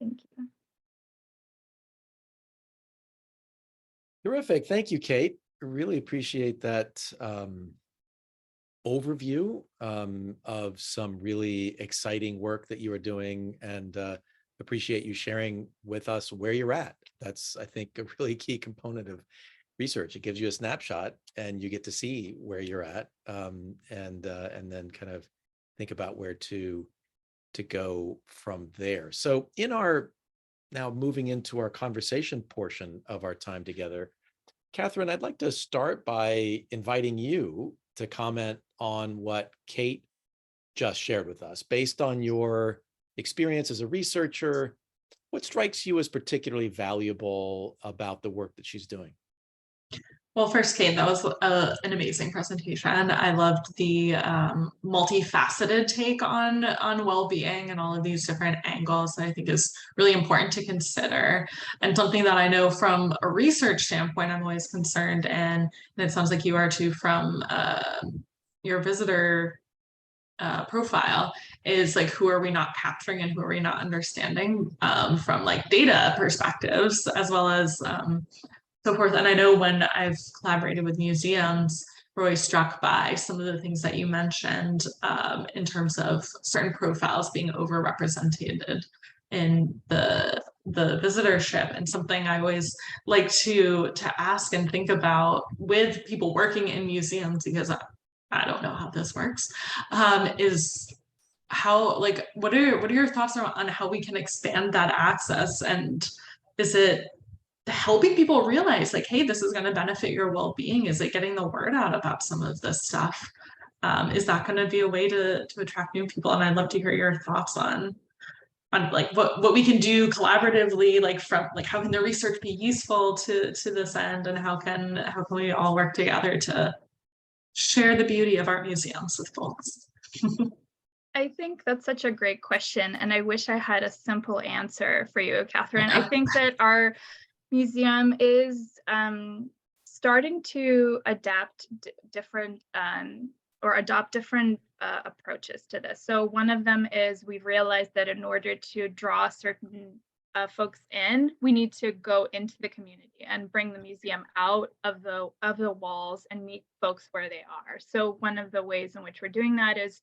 Thank you. Terrific. Thank you, Kate. I really appreciate that overview of some really exciting work that you are doing, and appreciate you sharing with us where you're at. That's, I think, a really key component of research. It gives you a snapshot and you get to see where you're at, and then kind of think about where to go from there. So in our now moving into our conversation portion of our time together, Katherine, I'd like to start by inviting you to comment on what Kate just shared with us. Based on your experience as a researcher, what strikes you as particularly valuable about the work that she's doing? Well, first, Kate, that was an amazing presentation. I loved the multifaceted take on well-being and all of these different angles that I think is really important to consider. And something that I know from a research standpoint, I'm always concerned, and it sounds like you are too, from your visitor profile, is like, who are we not capturing and who are we not understanding from like data perspectives, as well as so forth. And I know when I've collaborated with museums, we're always struck by some of the things that you mentioned in terms of certain profiles being overrepresented in the visitorship. And something I always like to ask and think about with people working in museums, because I don't know how this works, is how, like, what are your thoughts on how we can expand that access? And is it helping people realize, like, hey, this is going to benefit your well-being? Is it getting the word out about some of this stuff? Is that going to be a way to attract new people? And I'd love to hear your thoughts on like what we can do collaboratively, like from like how can the research be useful to this end, and how can we all work together to share the beauty of our museums with folks? I think that's such a great question, and I wish I had a simple answer for you, Katherine. I think that our museum is starting to adapt different or adopt different approaches to this. So one of them is we've realized that in order to draw certain folks in, we need to go into the community and bring the museum out of the walls and meet folks where they are. So one of the ways in which we're doing that is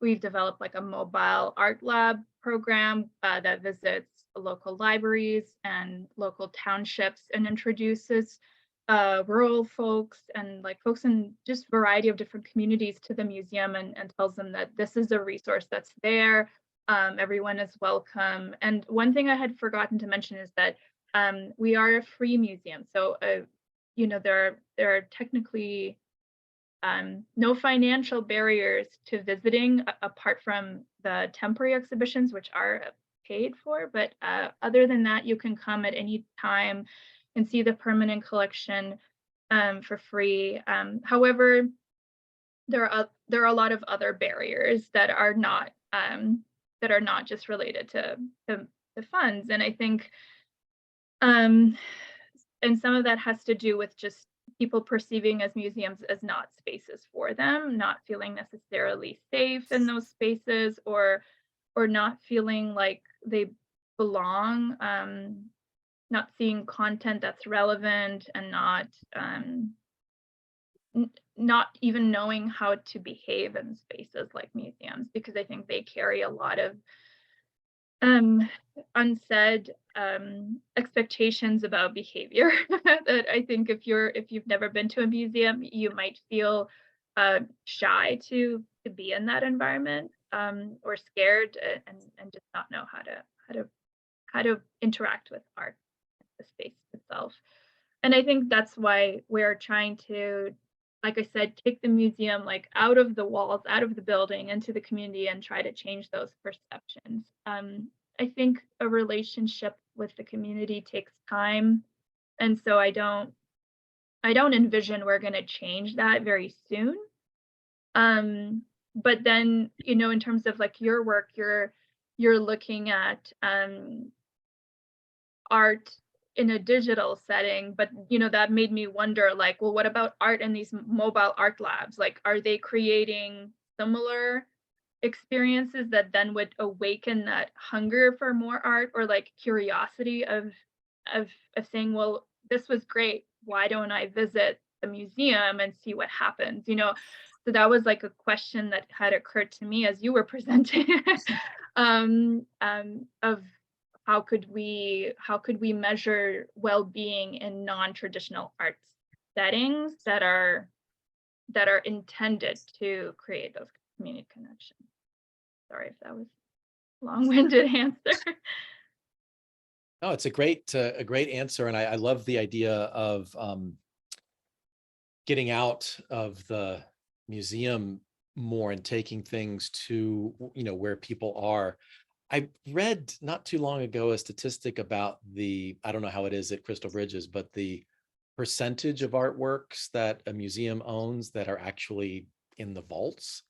we've developed like a mobile art lab program that visits local libraries and local townships and introduces rural folks and like folks in just variety of different communities to the museum, and tells them that this is a resource that's there. Everyone is welcome. And one thing I had forgotten to mention is that we are a free museum. So, you know, there are technically no financial barriers to visiting apart from the temporary exhibitions, which are paid for. But other than that, you can come at any time and see the permanent collection for free. However, there are a lot of other barriers that are not just related to funds. And I think, and some of that has to do with just people perceiving as museums as not spaces for them, not feeling necessarily safe in those spaces, or not feeling like they belong, not seeing content that's relevant, and not even knowing how to behave in spaces like museums, because I think they carry a lot of unsaid expectations about behavior that I think if you've never been to a museum, you might feel shy to be in that environment, or scared, and just not know how to interact with art, the space itself. And I think that's why we're trying to, like I said, take the museum like out of the walls, out of the building, into the community, and try to change those perceptions. I think a relationship with the community takes time, and so I don't envision we're going to change that very soon. But then, in terms of like your work, you're looking at art in a digital setting, but that made me wonder, like, well, what about art in these mobile art labs? Like, are they creating similar experiences that then would awaken that hunger for more art, or like curiosity of saying, well, this was great, why don't I visit the museum and see what happens? So that was like a question that had occurred to me as you were presenting, of how could we measure well-being in non-traditional arts settings that are intended to create those community connections. Sorry if that was a long-winded answer. No, it's a great answer, and I love the idea of getting out of the museum more and taking things to where people are. I read not too long ago a statistic about I don't know how it is at Crystal Bridges, but the percentage of artworks that a museum owns that are actually in the vaults,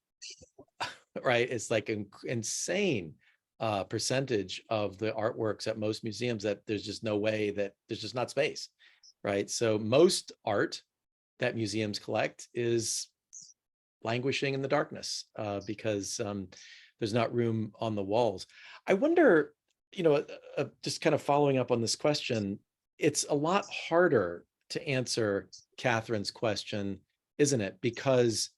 right? It's like an insane percentage of the artworks at most museums that there's just no way, that there's just not space, right? So most art that museums collect is languishing in the darkness because there's not room on the walls. I wonder, just kind of following up on this question, it's a lot harder to answer Katherine's question, isn't it? Because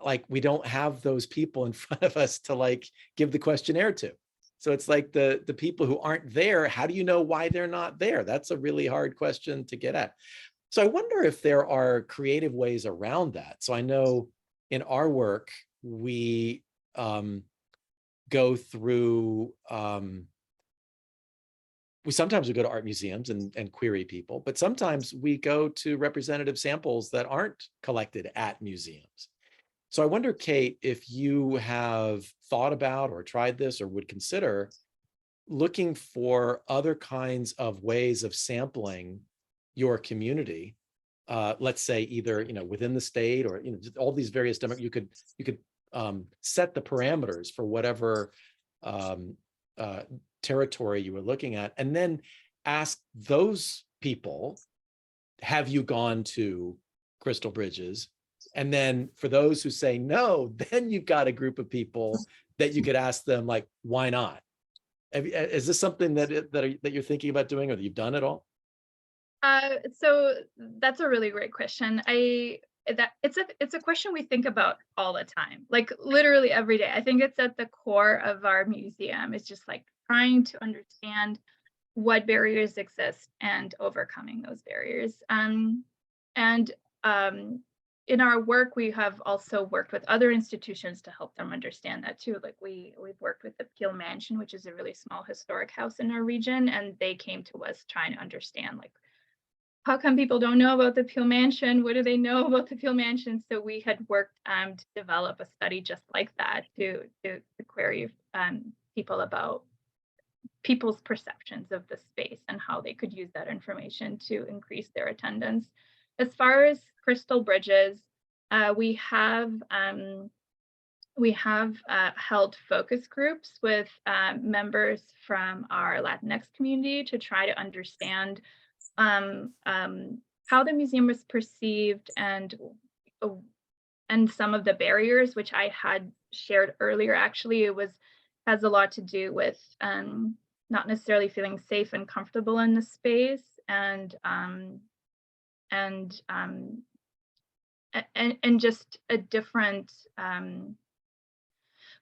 like we don't have those people in front of us to like give the questionnaire to. So it's like the people who aren't there, how do you know why they're not there? That's a really hard question to get at. So I wonder if there are creative ways around that. So I know in our work, we go through, sometimes we go to art museums and query people, but sometimes we go to representative samples that aren't collected at museums. So I wonder, Kate, if you have thought about or tried this or would consider looking for other kinds of ways of sampling your community, let's say either within the state or all these various you could set the parameters for whatever territory you were looking at, and then ask those people, have you gone to Crystal Bridges? And then for those who say no, then you've got a group of people that you could ask them, like, why not? Is this something that you're thinking about doing, or that you've done at all? So that's a really great question. It's a question we think about all the time, like literally every day. I think it's at the core of our museum. It's just like trying to understand what barriers exist and overcoming those barriers. In our work, we have also worked with other institutions to help them understand that too. Like we've worked with the Peel Mansion, which is a really small historic house in our region, and they came to us trying to understand, like, how come people don't know about the Peel Mansion? What do they know about the Peel Mansion? So we had worked to develop a study just like that to query people about people's perceptions of the space and how they could use that information to increase their attendance. As far as Crystal Bridges, we have we have held focus groups with members from our Latinx community to try to understand how the museum was perceived and some of the barriers, which I had shared earlier. Actually, has a lot to do with not necessarily feeling safe and comfortable in the space, and just a different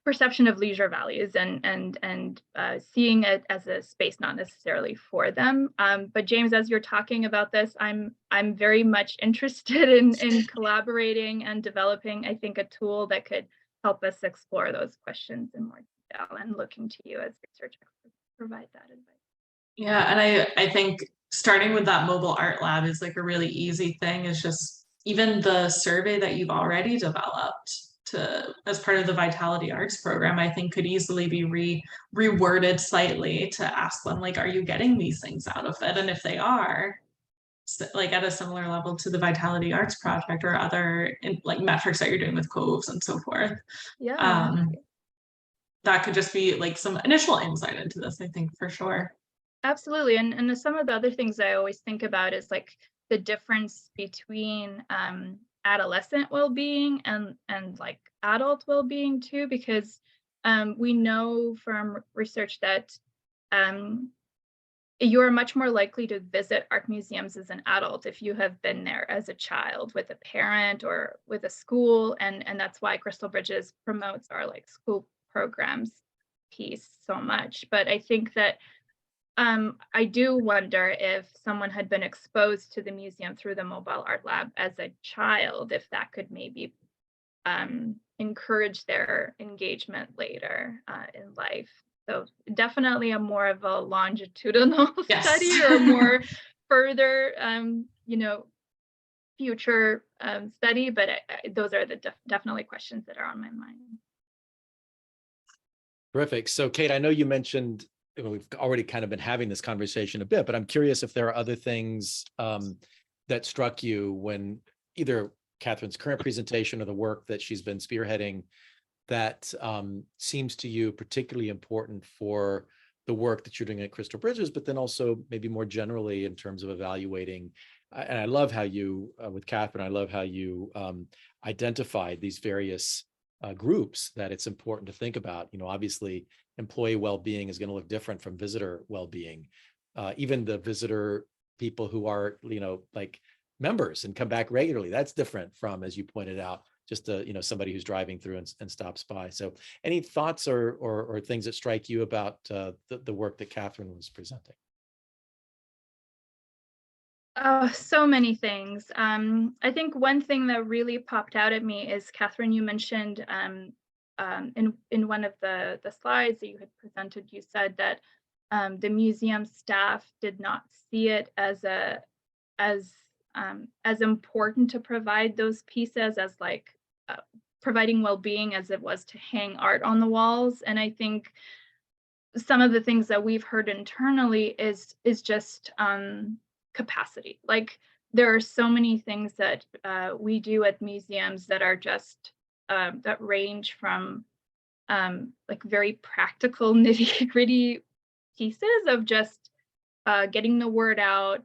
perception of leisure values and seeing it as a space not necessarily for them. But James, as you're talking about this, I'm very much interested in collaborating and developing, I think, a tool that could help us explore those questions in more detail, and looking to you as research experts to provide that advice. Yeah, and I think starting with that mobile art lab is like a really easy thing. Is just even the survey that you've already developed as part of the Vitality Arts program, I think could easily be reworded slightly to ask them, like, are you getting these things out of it? And if they are, like at a similar level to the Vitality Arts project or other like metrics that you're doing with Coves and so forth. Yeah. That could just be like some initial insight into this, I think, for sure. Absolutely. And some of the other things I always think about is like the difference between adolescent well-being and like adult well-being too, because we know from research that you're much more likely to visit art museums as an adult if you have been there as a child with a parent or with a school, and that's why Crystal Bridges promotes our like school programs piece so much. But I think that I do wonder if someone had been exposed to the museum through the mobile art lab as a child, if that could maybe encourage their engagement later in life. So definitely a more of a longitudinal study, or more further, future study. But those are the definitely questions that are on my mind. Terrific. So Kate, I know you mentioned, we've already kind of been having this conversation a bit, but I'm curious if there are other things that struck you when either Katherine's current presentation or the work that she's been spearheading that seems to you particularly important for the work that you're doing at Crystal Bridges, but then also maybe more generally in terms of evaluating. And I love how you, with Katherine, I love how you identified these various groups that it's important to think about. Obviously, employee well-being is going to look different from visitor well-being. Even the visitor people who are, like members and come back regularly, that's different from, as you pointed out, just somebody who's driving through and stops by. So any thoughts or things that strike you about the work that Katherine was presenting? So many things. I think one thing that really popped out at me is, Katherine, you mentioned in one of the slides that you had presented, you said that the museum staff did not see it as important to provide those pieces as like providing well-being as it was to hang art on the walls. And I think some of the things that we've heard internally is just capacity. Like there are so many things that we do at museums that are just that range from like very practical nitty-gritty pieces of just getting the word out,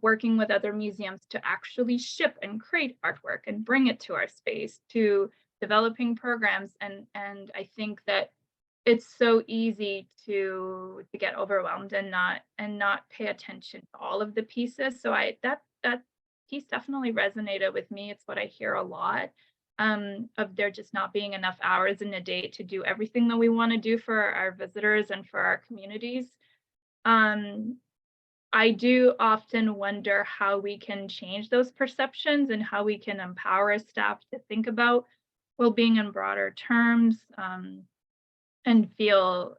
working with other museums to actually ship and create artwork and bring it to our space, to developing programs. And I think that it's so easy to get overwhelmed and not pay attention to all of the pieces. So that piece definitely resonated with me. It's what I hear a lot, of there just not being enough hours in a day to do everything that we want to do for our visitors and for our communities. I do often wonder how we can change those perceptions and how we can empower staff to think about well-being in broader terms, and feel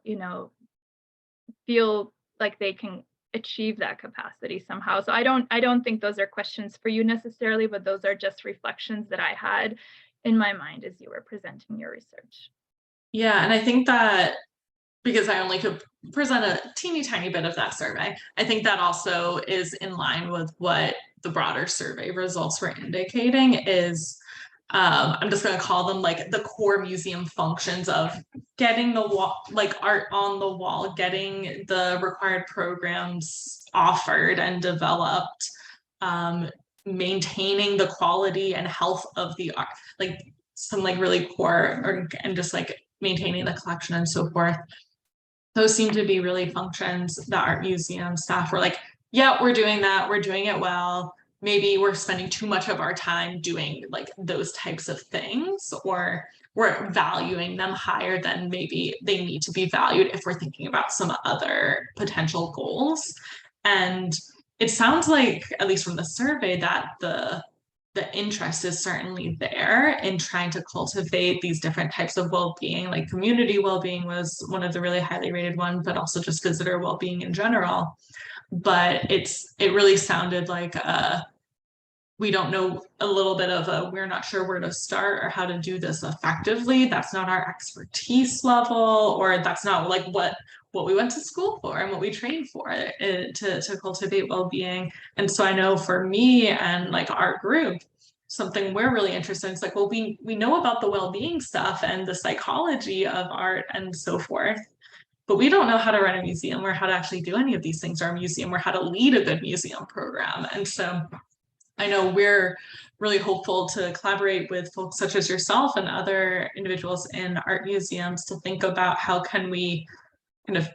like they can achieve that capacity somehow. So I don't think those are questions for you necessarily, but those are just reflections that I had in my mind as you were presenting your research. Yeah, and I think that because I only could present a teeny tiny bit of that survey, I think that also is in line with what the broader survey results were indicating, is I'm just going to call them like the core museum functions of getting the wall, like art on the wall, getting the required programs offered and developed, maintaining the quality and health of the art, like some like really core, and just like maintaining the collection and so forth. Those seem to be really functions that art museum staff were like, yeah, we're doing that, we're doing it well. Maybe we're spending too much of our time doing like those types of things, or we're valuing them higher than maybe they need to be valued if we're thinking about some other potential goals. And it sounds like, at least from the survey, that the interest is certainly there in trying to cultivate these different types of well-being. Like community well-being was one of the really highly rated ones, but also just visitor well-being in general. But it really sounded like we don't know, a little bit of a, we're not sure where to start or how to do this effectively. That's not our expertise level, or that's not like what we went to school for and what we trained for, to cultivate well-being. And so I know for me and like our group, something we're really interested in is like, well, we know about the well-being stuff and the psychology of art and so forth, but we don't know how to run a museum or how to actually do any of these things, or a museum, or how to lead a good museum program. And so I know we're really hopeful to collaborate with folks such as yourself and other individuals in art museums to think about how can we kind of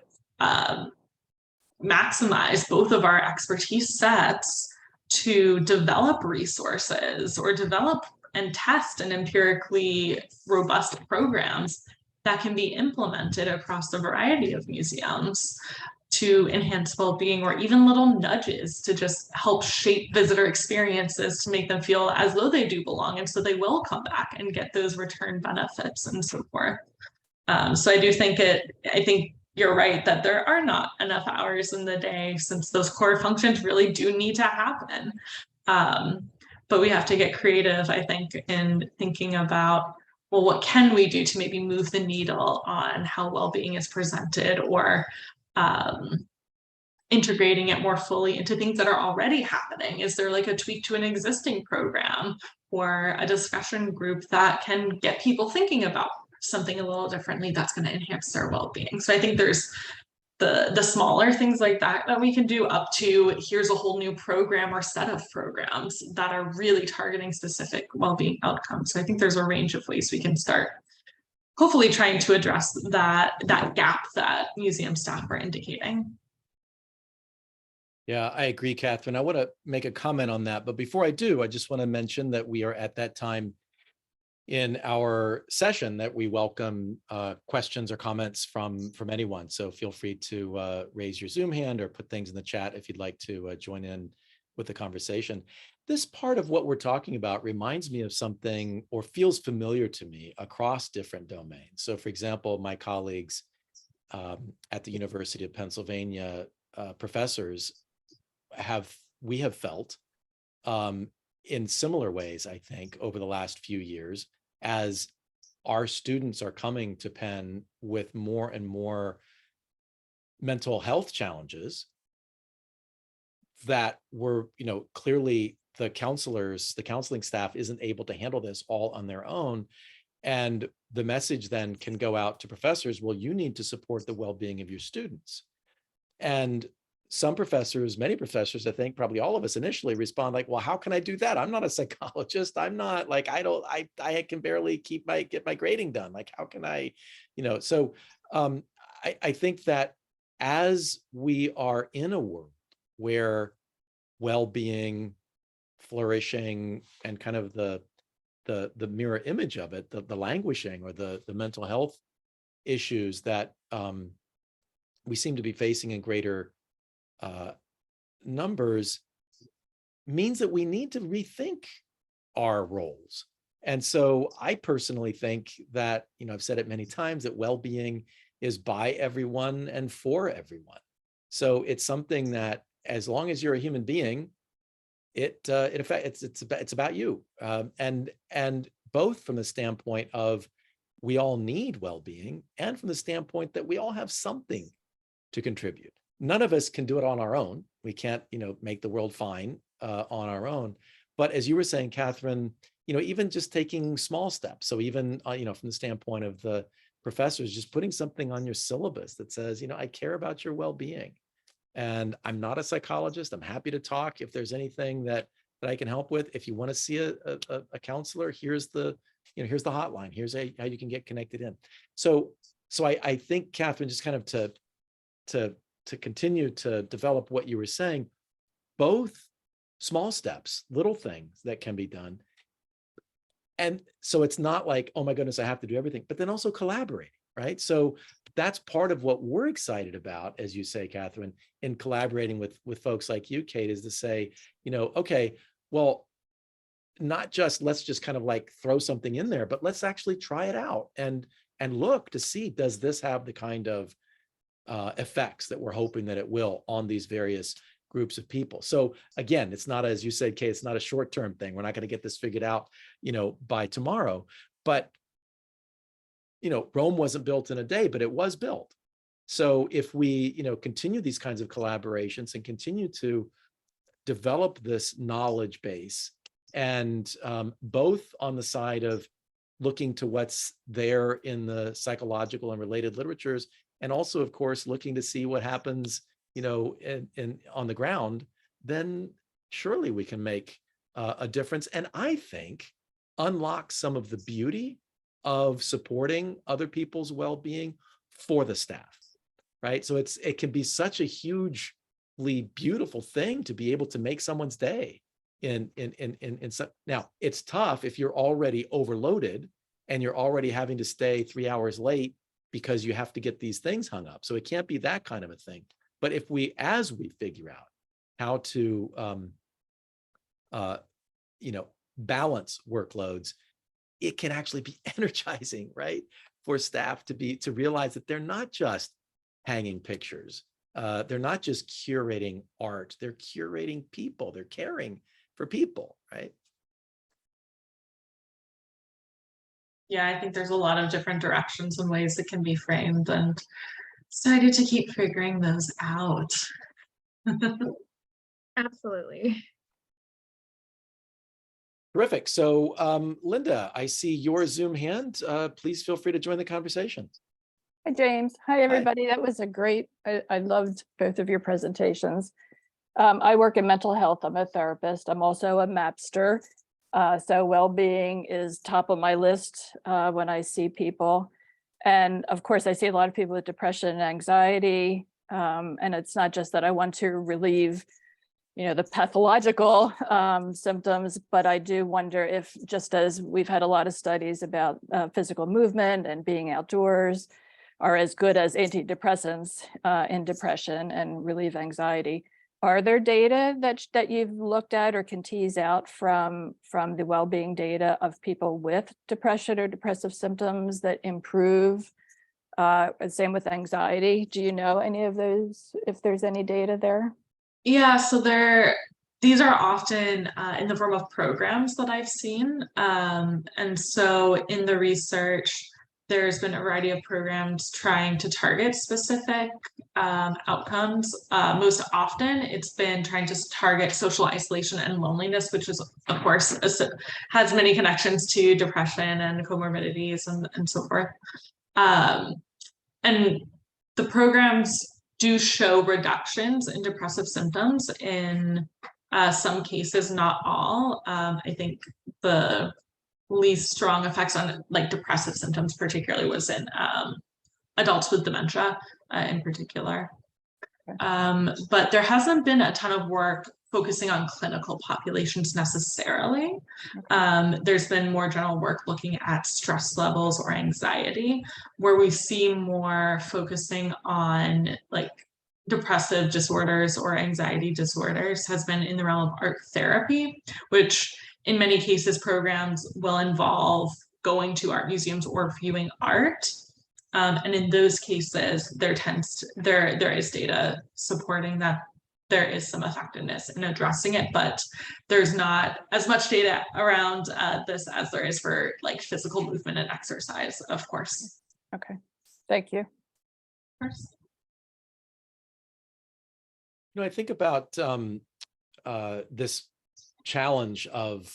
maximize both of our expertise sets to develop resources or develop and test and empirically robust programs that can be implemented across a variety of museums to enhance well-being, or even little nudges to just help shape visitor experiences to make them feel as though they do belong, and so they will come back and get those return benefits and so forth. So I do think I think you're right that there are not enough hours in the day, since those core functions really do need to happen. But we have to get creative, I think, in thinking about, well, what can we do to maybe move the needle on how well-being is presented, or integrating it more fully into things that are already happening? Is there like a tweak to an existing program or a discussion group that can get people thinking about something a little differently that's going to enhance their well-being? So I think there's the smaller things like that we can do, up to here's a whole new program or set of programs that are really targeting specific well-being outcomes. So I think there's a range of ways we can start hopefully trying to address that gap that museum staff are indicating. Yeah, I agree, Catherine. I want to make a comment on that. But before I do, I just want to mention that we are at that time in our session that we welcome questions or comments from anyone. So feel free to raise your Zoom hand or put things in the chat if you'd like to join in with the conversation. This part of what we're talking about reminds me of something, or feels familiar to me, across different domains. So for example, my colleagues at the University of Pennsylvania, professors, we have felt in similar ways, I think, over the last few years, as our students are coming to Penn with more and more mental health challenges, that were, clearly the counseling staff isn't able to handle this all on their own. And the message then can go out to professors, well, you need to support the well-being of your students. And some professors, many professors, I think probably all of us initially respond like, well, how can I do that? I'm not a psychologist. I'm not like, I can barely get my grading done. Like, how can I, so I think that as we are in a world where well-being, flourishing, and kind of the mirror image of it, the languishing or the mental health issues that we seem to be facing in greater numbers, means that we need to rethink our roles. And so I personally think that, I've said it many times, that well-being is by everyone and for everyone. So it's something that, as long as you're a human being, it's about you, and both from the standpoint of we all need well-being, and from the standpoint that we all have something to contribute. None of us can do it on our own. We can't, make the world fine on our own. But as you were saying, Catherine, even just taking small steps. So even, from the standpoint of the professors, just putting something on your syllabus that says, I care about your well-being. And I'm not a psychologist. I'm happy to talk if there's anything that I can help with. If you want to see a counselor, here's the hotline. Here's how you can get connected in. So I think, Katherine, just kind of to continue to develop what you were saying, both small steps, little things that can be done. And so it's not like, oh my goodness, I have to do everything, but then also collaborating, right? So that's part of what we're excited about, as you say, Katherine, in collaborating with folks like you, Kate, is to say, okay, well, not just let's just kind of like throw something in there, but let's actually try it out and look to see, does this have the kind of effects that we're hoping that it will on these various groups of people. So again, it's not, as you said, Kate, it's not a short-term thing. We're not going to get this figured out, by tomorrow, but Rome wasn't built in a day, but it was built. So if we, continue these kinds of collaborations and continue to develop this knowledge base, and both on the side of looking to what's there in the psychological and related literatures, and also, of course, looking to see what happens, on the ground, then surely we can make a difference. And I think unlock some of the beauty of supporting other people's well-being for the staff, right? So it can be such a hugely beautiful thing to be able to make someone's day. Now, it's tough if you're already overloaded and you're already having to stay 3 hours late because you have to get these things hung up. So it can't be that kind of a thing. But as we figure out how to, balance workloads, it can actually be energizing, right? For staff to realize that they're not just hanging pictures. They're not just curating art. They're curating people. They're caring for people, right? Yeah, I think there's a lot of different directions and ways it can be framed, and excited to keep figuring those out. Absolutely. Terrific. So Linda, I see your Zoom hand. Please feel free to join the conversation. Hi, James. Hi, everybody. That was a great, I loved both of your presentations. I work in mental health. I'm a therapist. I'm also a mapster. So well-being is top of my list when I see people. And of course, I see a lot of people with depression and anxiety. And it's not just that I want to relieve, the pathological symptoms, but I do wonder if, just as we've had a lot of studies about physical movement and being outdoors are as good as antidepressants in depression and relieve anxiety. Are there data that you've looked at or can tease out from the well-being data of people with depression or depressive symptoms that improve? Same with anxiety. Do you know any of those, if there's any data there? Yeah, so these are often in the form of programs that I've seen. And so in the research, there's been a variety of programs trying to target specific outcomes. Most often, it's been trying to target social isolation and loneliness, which is, of course, has many connections to depression and comorbidities and so forth. And the programs do show reductions in depressive symptoms in some cases, not all. I think the least strong effects on like depressive symptoms particularly was in adults with dementia in particular. But there hasn't been a ton of work focusing on clinical populations necessarily. There's been more general work looking at stress levels or anxiety, where we see more focusing on like depressive disorders or anxiety disorders has been in the realm of art therapy, which in many cases programs will involve going to art museums or viewing art. And in those cases, there is data supporting that there is some effectiveness in addressing it, but there's not as much data around this as there is for like physical movement and exercise, of course. Okay, thank you. Of course. I think about this challenge of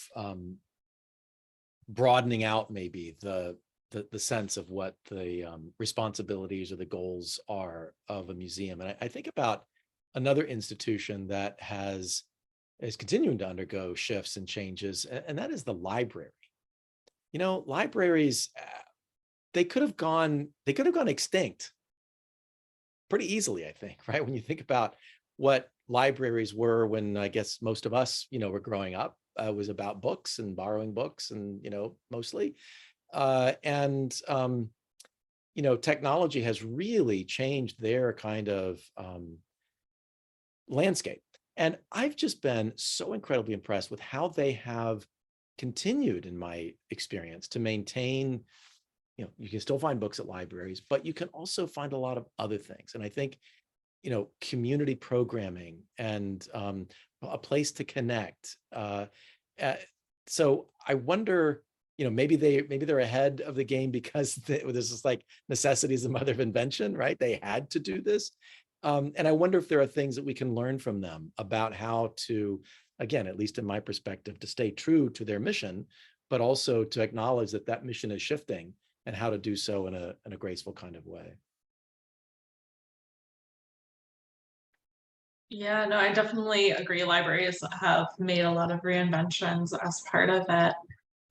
broadening out maybe the sense of what the responsibilities or the goals are of a museum. And I think about another institution that is continuing to undergo shifts and changes, and that is the library. Libraries, they could have gone extinct pretty easily, I think, right? When you think about what libraries were when I guess most of us, were growing up, was about books and borrowing books and, mostly. Technology has really changed their kind of landscape. And I've just been so incredibly impressed with how they have continued, in my experience, to maintain, you can still find books at libraries, but you can also find a lot of other things. And I think, community programming and a place to connect. So I wonder, maybe they're ahead of the game because this is like necessity is the mother of invention, right? They had to do this. And I wonder if there are things that we can learn from them about how to, again, at least in my perspective, to stay true to their mission, but also to acknowledge that that mission is shifting and how to do so in a graceful kind of way. Yeah, no, I definitely agree. Libraries have made a lot of reinventions as part of it.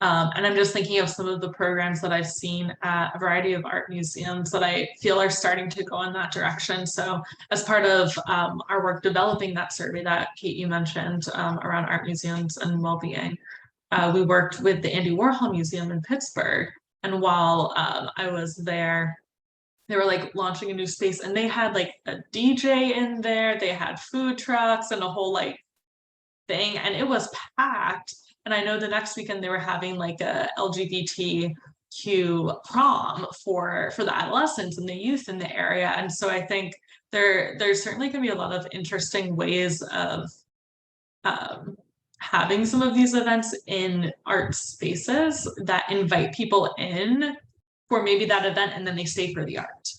And I'm just thinking of some of the programs that I've seen at a variety of art museums that I feel are starting to go in that direction. So as part of our work developing that survey that Kate, you mentioned around art museums and well-being, we worked with the Andy Warhol Museum in Pittsburgh. And while I was there, they were like launching a new space and they had like a DJ in there, they had food trucks and a whole like thing, and it was packed. And I know the next weekend they were having like a LGBTQ prom for the adolescents and the youth in the area. And so I think there's certainly going to be a lot of interesting ways of having some of these events in art spaces that invite people in for maybe that event and then they stay for the art.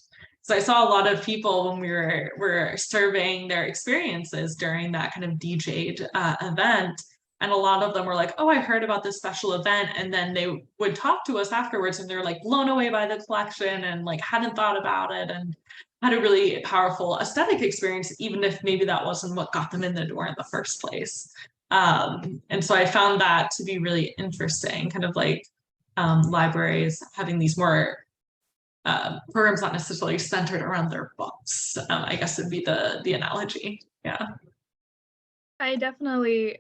So I saw a lot of people when we were surveying their experiences during that kind of DJ'd event. And a lot of them were like, oh, I heard about this special event. And then they would talk to us afterwards and they're like blown away by the collection and like hadn't thought about it and had a really powerful aesthetic experience, even if maybe that wasn't what got them in the door in the first place. And so I found that to be really interesting, kind of like libraries having these more programs not necessarily centered around their books. I guess would be the analogy. Yeah. I definitely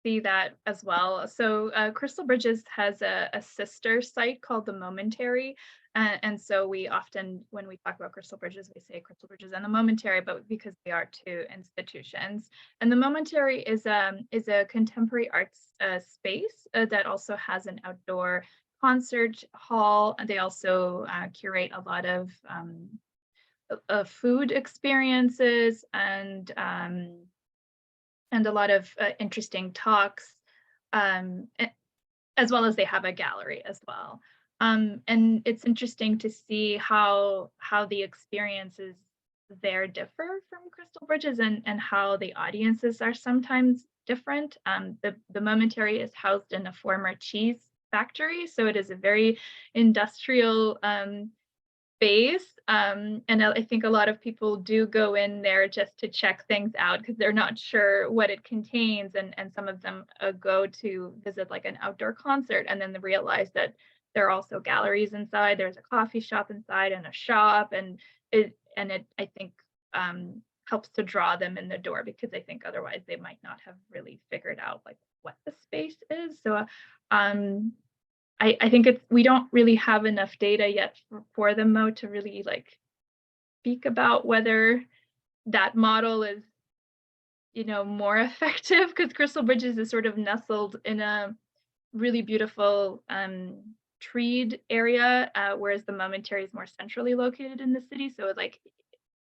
see that as well. So Crystal Bridges has a sister site called The Momentary. And so we often, when we talk about Crystal Bridges, we say Crystal Bridges and The Momentary, but because they are two institutions. And The Momentary is a contemporary arts space that also has an outdoor concert hall. And they also curate a lot of food experiences and a lot of interesting talks, as well as they have a gallery as well. And it's interesting to see how the experiences there differ from Crystal Bridges and how the audiences are sometimes different. The Momentary is housed in a former cheese factory, so it is a very industrial space. And I think a lot of people do go in there just to check things out because they're not sure what it contains. And some of them go to visit like an outdoor concert and then they realize that there are also galleries inside. There's a coffee shop inside and a shop. And it I think helps to draw them in the door because I think otherwise they might not have really figured out like what the space is. So I think we don't really have enough data yet for the Mo to really like speak about whether that model is, more effective because Crystal Bridges is sort of nestled in a really beautiful treed area, whereas the Momentary is more centrally located in the city. So like,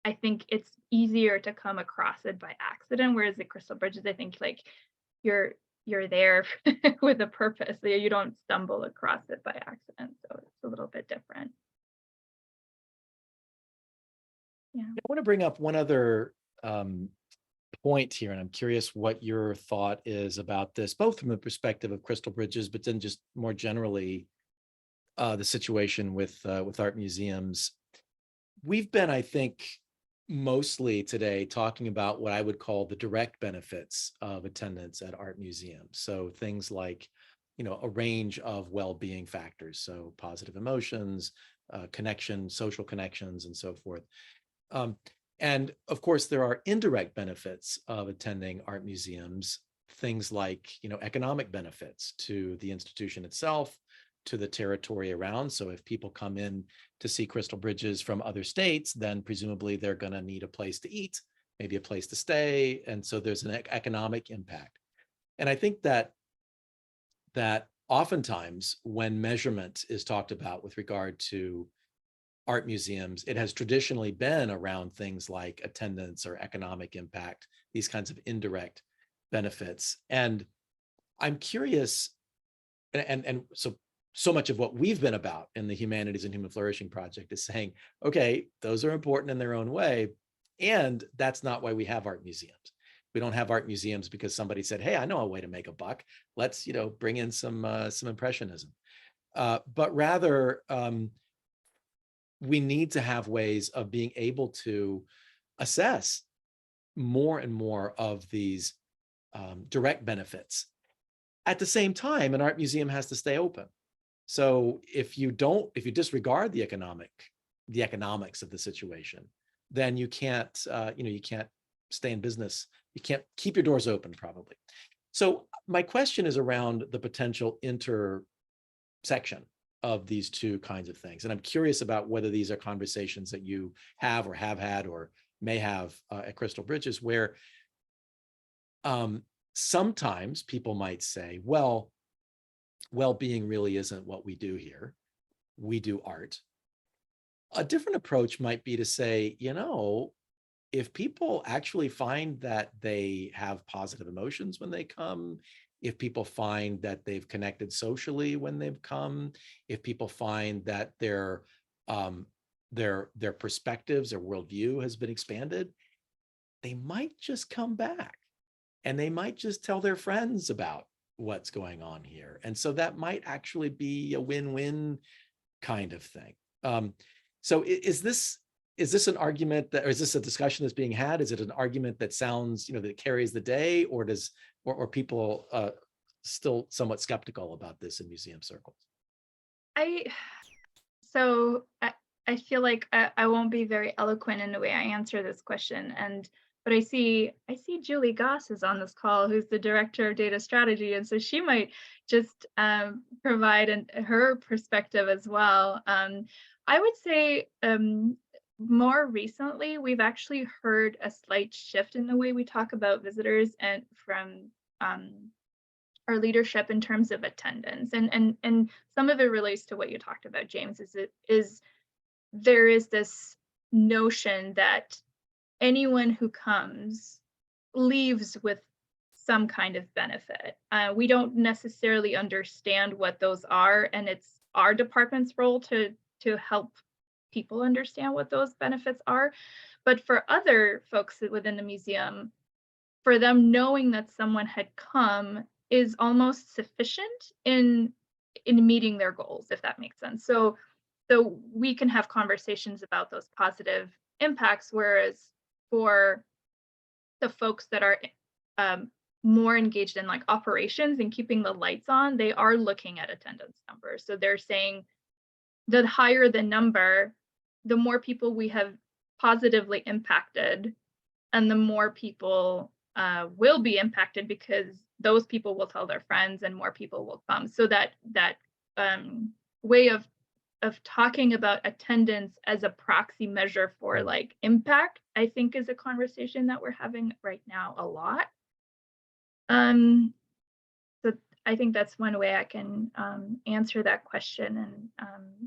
I think it's easier to come across it by accident, whereas the Crystal Bridges, I think like you're there with a purpose. You don't stumble across it by accident. So it's a little bit different. Yeah. I want to bring up one other point here, and I'm curious what your thought is about this, both from the perspective of Crystal Bridges, but then just more generally, the situation with art museums. We've been, I think, mostly today talking about what I would call the direct benefits of attendance at art museums. So things like, a range of well-being factors, so positive emotions, connection, social connections, and so forth. And of course, there are indirect benefits of attending art museums, things like, economic benefits to the institution itself, to the territory around. So if people come in to see Crystal Bridges from other states, then presumably they're going to need a place to eat, maybe a place to stay. And so there's an economic impact. And I think that oftentimes when measurement is talked about with regard to art museums, it has traditionally been around things like attendance or economic impact, these kinds of indirect benefits. And I'm curious, and so much of what we've been about in the Humanities and Human Flourishing Project is saying, okay, those are important in their own way. And that's not why we have art museums. We don't have art museums because somebody said, hey, I know a way to make a buck. Let's, bring in some impressionism. But rather, we need to have ways of being able to assess more and more of these direct benefits. At the same time, an art museum has to stay open. So if you disregard the economics of the situation, then you can't, you can't stay in business. You can't keep your doors open, probably. So my question is around the potential intersection of these two kinds of things. And I'm curious about whether these are conversations that you have or have had or may have at Crystal Bridges, where sometimes people might say, well, well-being really isn't what we do here. We do art. A different approach might be to say, if people actually find that they have positive emotions when they come, if people find that they've connected socially when they've come, if people find that their perspectives, their worldview has been expanded, they might just come back and they might just tell their friends about what's going on here. And so that might actually be a win-win kind of thing. So is this an argument or is this a discussion that's being had? Is it an argument that sounds, that carries the day, or or people still somewhat skeptical about this in museum circles? I feel like I won't be very eloquent in the way I answer this question, but I see Julie Goss is on this call, who's the director of data strategy, and so she might just provide her perspective as well. I would say more recently, we've actually heard a slight shift in the way we talk about visitors and from our leadership in terms of attendance, and some of it relates to what you talked about, James. There is this notion that anyone who comes leaves with some kind of benefit. We don't necessarily understand what those are, and it's our department's role to help people understand what those benefits are. But for other folks within the museum, for them knowing that someone had come is almost sufficient in meeting their goals, if that makes sense. So we can have conversations about those positive impacts, whereas for the folks that are more engaged in like operations and keeping the lights on, they are looking at attendance numbers. So they're saying the higher the number, the more people we have positively impacted, and the more people will be impacted because those people will tell their friends and more people will come. So that way of talking about attendance as a proxy measure for like impact, I think is a conversation that we're having right now a lot. So I think that's one way I can answer that question. And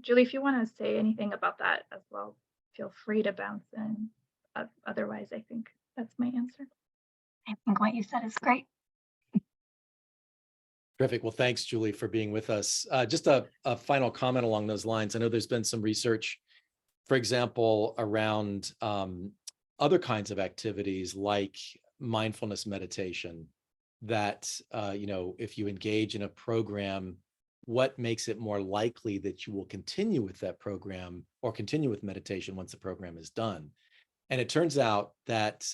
Julie, if you want to say anything about that as well, feel free to bounce in. Otherwise, I think that's my answer. I think what you said is great. Terrific. Well, thanks, Julie, for being with us. Just a final comment along those lines. I know there's been some research, for example, around other kinds of activities like mindfulness meditation that, if you engage in a program, what makes it more likely that you will continue with that program or continue with meditation once the program is done? And it turns out that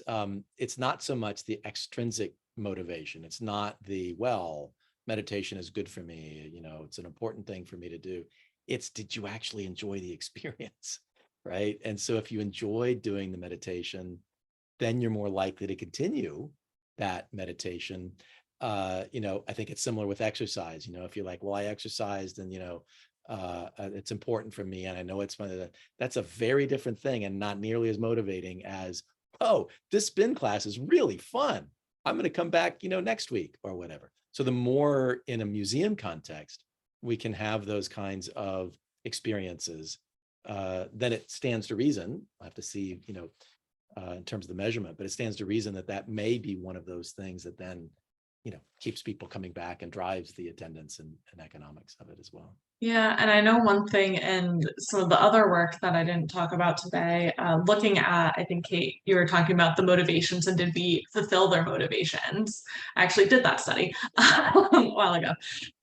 it's not so much the extrinsic motivation. It's not the, well, meditation is good for me, it's an important thing for me to do. It's, did you actually enjoy the experience, right? And so if you enjoy doing the meditation, then you're more likely to continue that meditation. I think it's similar with exercise. If you're like, well, I exercised and, it's important for me and I know it's fun, that's a very different thing and not nearly as motivating as, oh, this spin class is really fun, I'm going to come back, next week or whatever. So the more in a museum context we can have those kinds of experiences, then it stands to reason, I have to see, in terms of the measurement, but it stands to reason that that may be one of those things that then, keeps people coming back and drives the attendance and economics of it as well. Yeah, and I know one thing in some of the other work that I didn't talk about today, looking at, I think, Kate, you were talking about the motivations and did we fulfill their motivations? I actually did that study a while ago.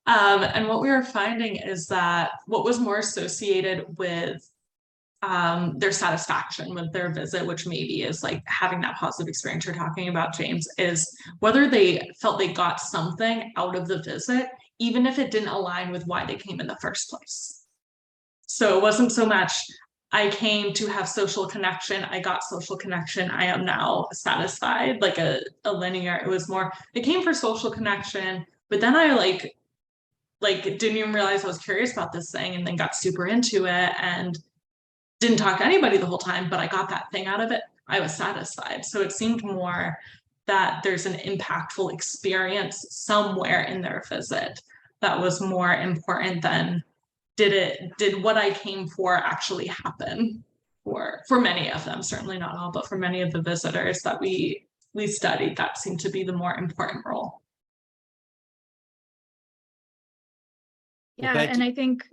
And what we were finding is that what was more associated with their satisfaction with their visit, which maybe is like having that positive experience you're talking about, James, is whether they felt they got something out of the visit, even if it didn't align with why they came in the first place. So it wasn't so much, I came to have social connection, I got social connection, I am now satisfied, like a linear, it was more, I came for social connection, but then I like didn't even realize I was curious about this thing and then got super into it and didn't talk to anybody the whole time, but I got that thing out of it. I was satisfied. So it seemed more that there's an impactful experience somewhere in their visit that was more important than did what I came for actually happen for many of them, certainly not all, but for many of the visitors that we studied, that seemed to be the more important role. Yeah, and I think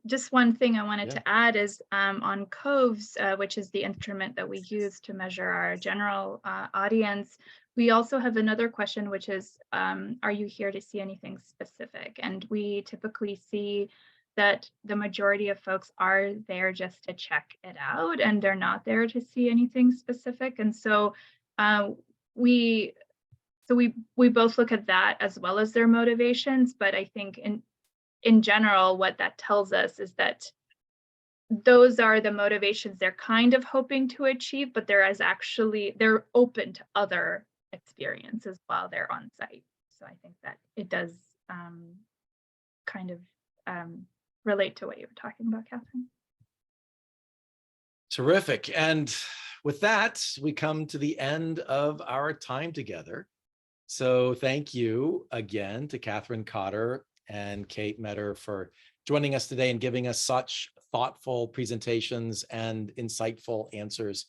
just one thing I wanted to add is on COVES, which is the instrument that we use to measure our general audience, we also have another question, which is, are you here to see anything specific? And we typically see that the majority of folks are there just to check it out, and they're not there to see anything specific. And so we both look at that as well as their motivations, but I think in general, what that tells us is that those are the motivations they're kind of hoping to achieve, but they're open to other experiences while they're on site. So I think that it does kind of relate to what you were talking about, Catherine. Terrific. And with that, we come to the end of our time together. So thank you again to Katherine Cotter and Kate Meador for joining us today and giving us such thoughtful presentations and insightful answers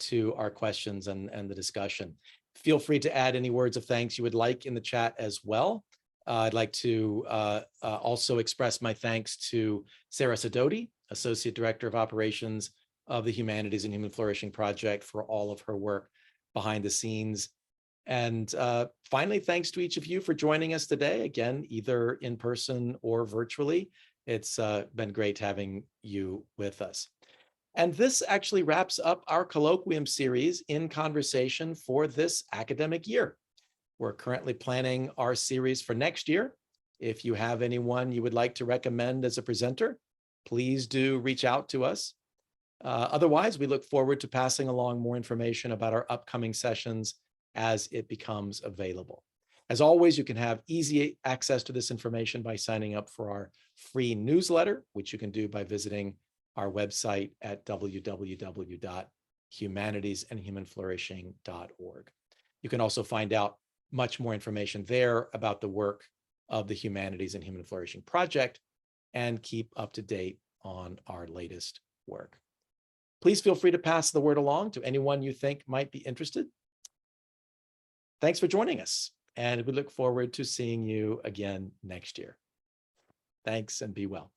to our questions and the discussion. Feel free to add any words of thanks you would like in the chat as well. I'd like to also express my thanks to Sarah Sidoti, Associate Director of Operations of the Humanities and Human Flourishing Project, for all of her work behind the scenes. And finally, thanks to each of you for joining us today, again, either in person or virtually. It's been great having you with us. And this actually wraps up our colloquium series in conversation for this academic year. We're currently planning our series for next year. If you have anyone you would like to recommend as a presenter, please do reach out to us. Otherwise, we look forward to passing along more information about our upcoming sessions as it becomes available. As always, you can have easy access to this information by signing up for our free newsletter, which you can do by visiting our website at www.humanitiesandhumanflourishing.org. You can also find out much more information there about the work of the Humanities and Human Flourishing Project and keep up to date on our latest work. Please feel free to pass the word along to anyone you think might be interested. Thanks for joining us, and we look forward to seeing you again next year. Thanks, and be well.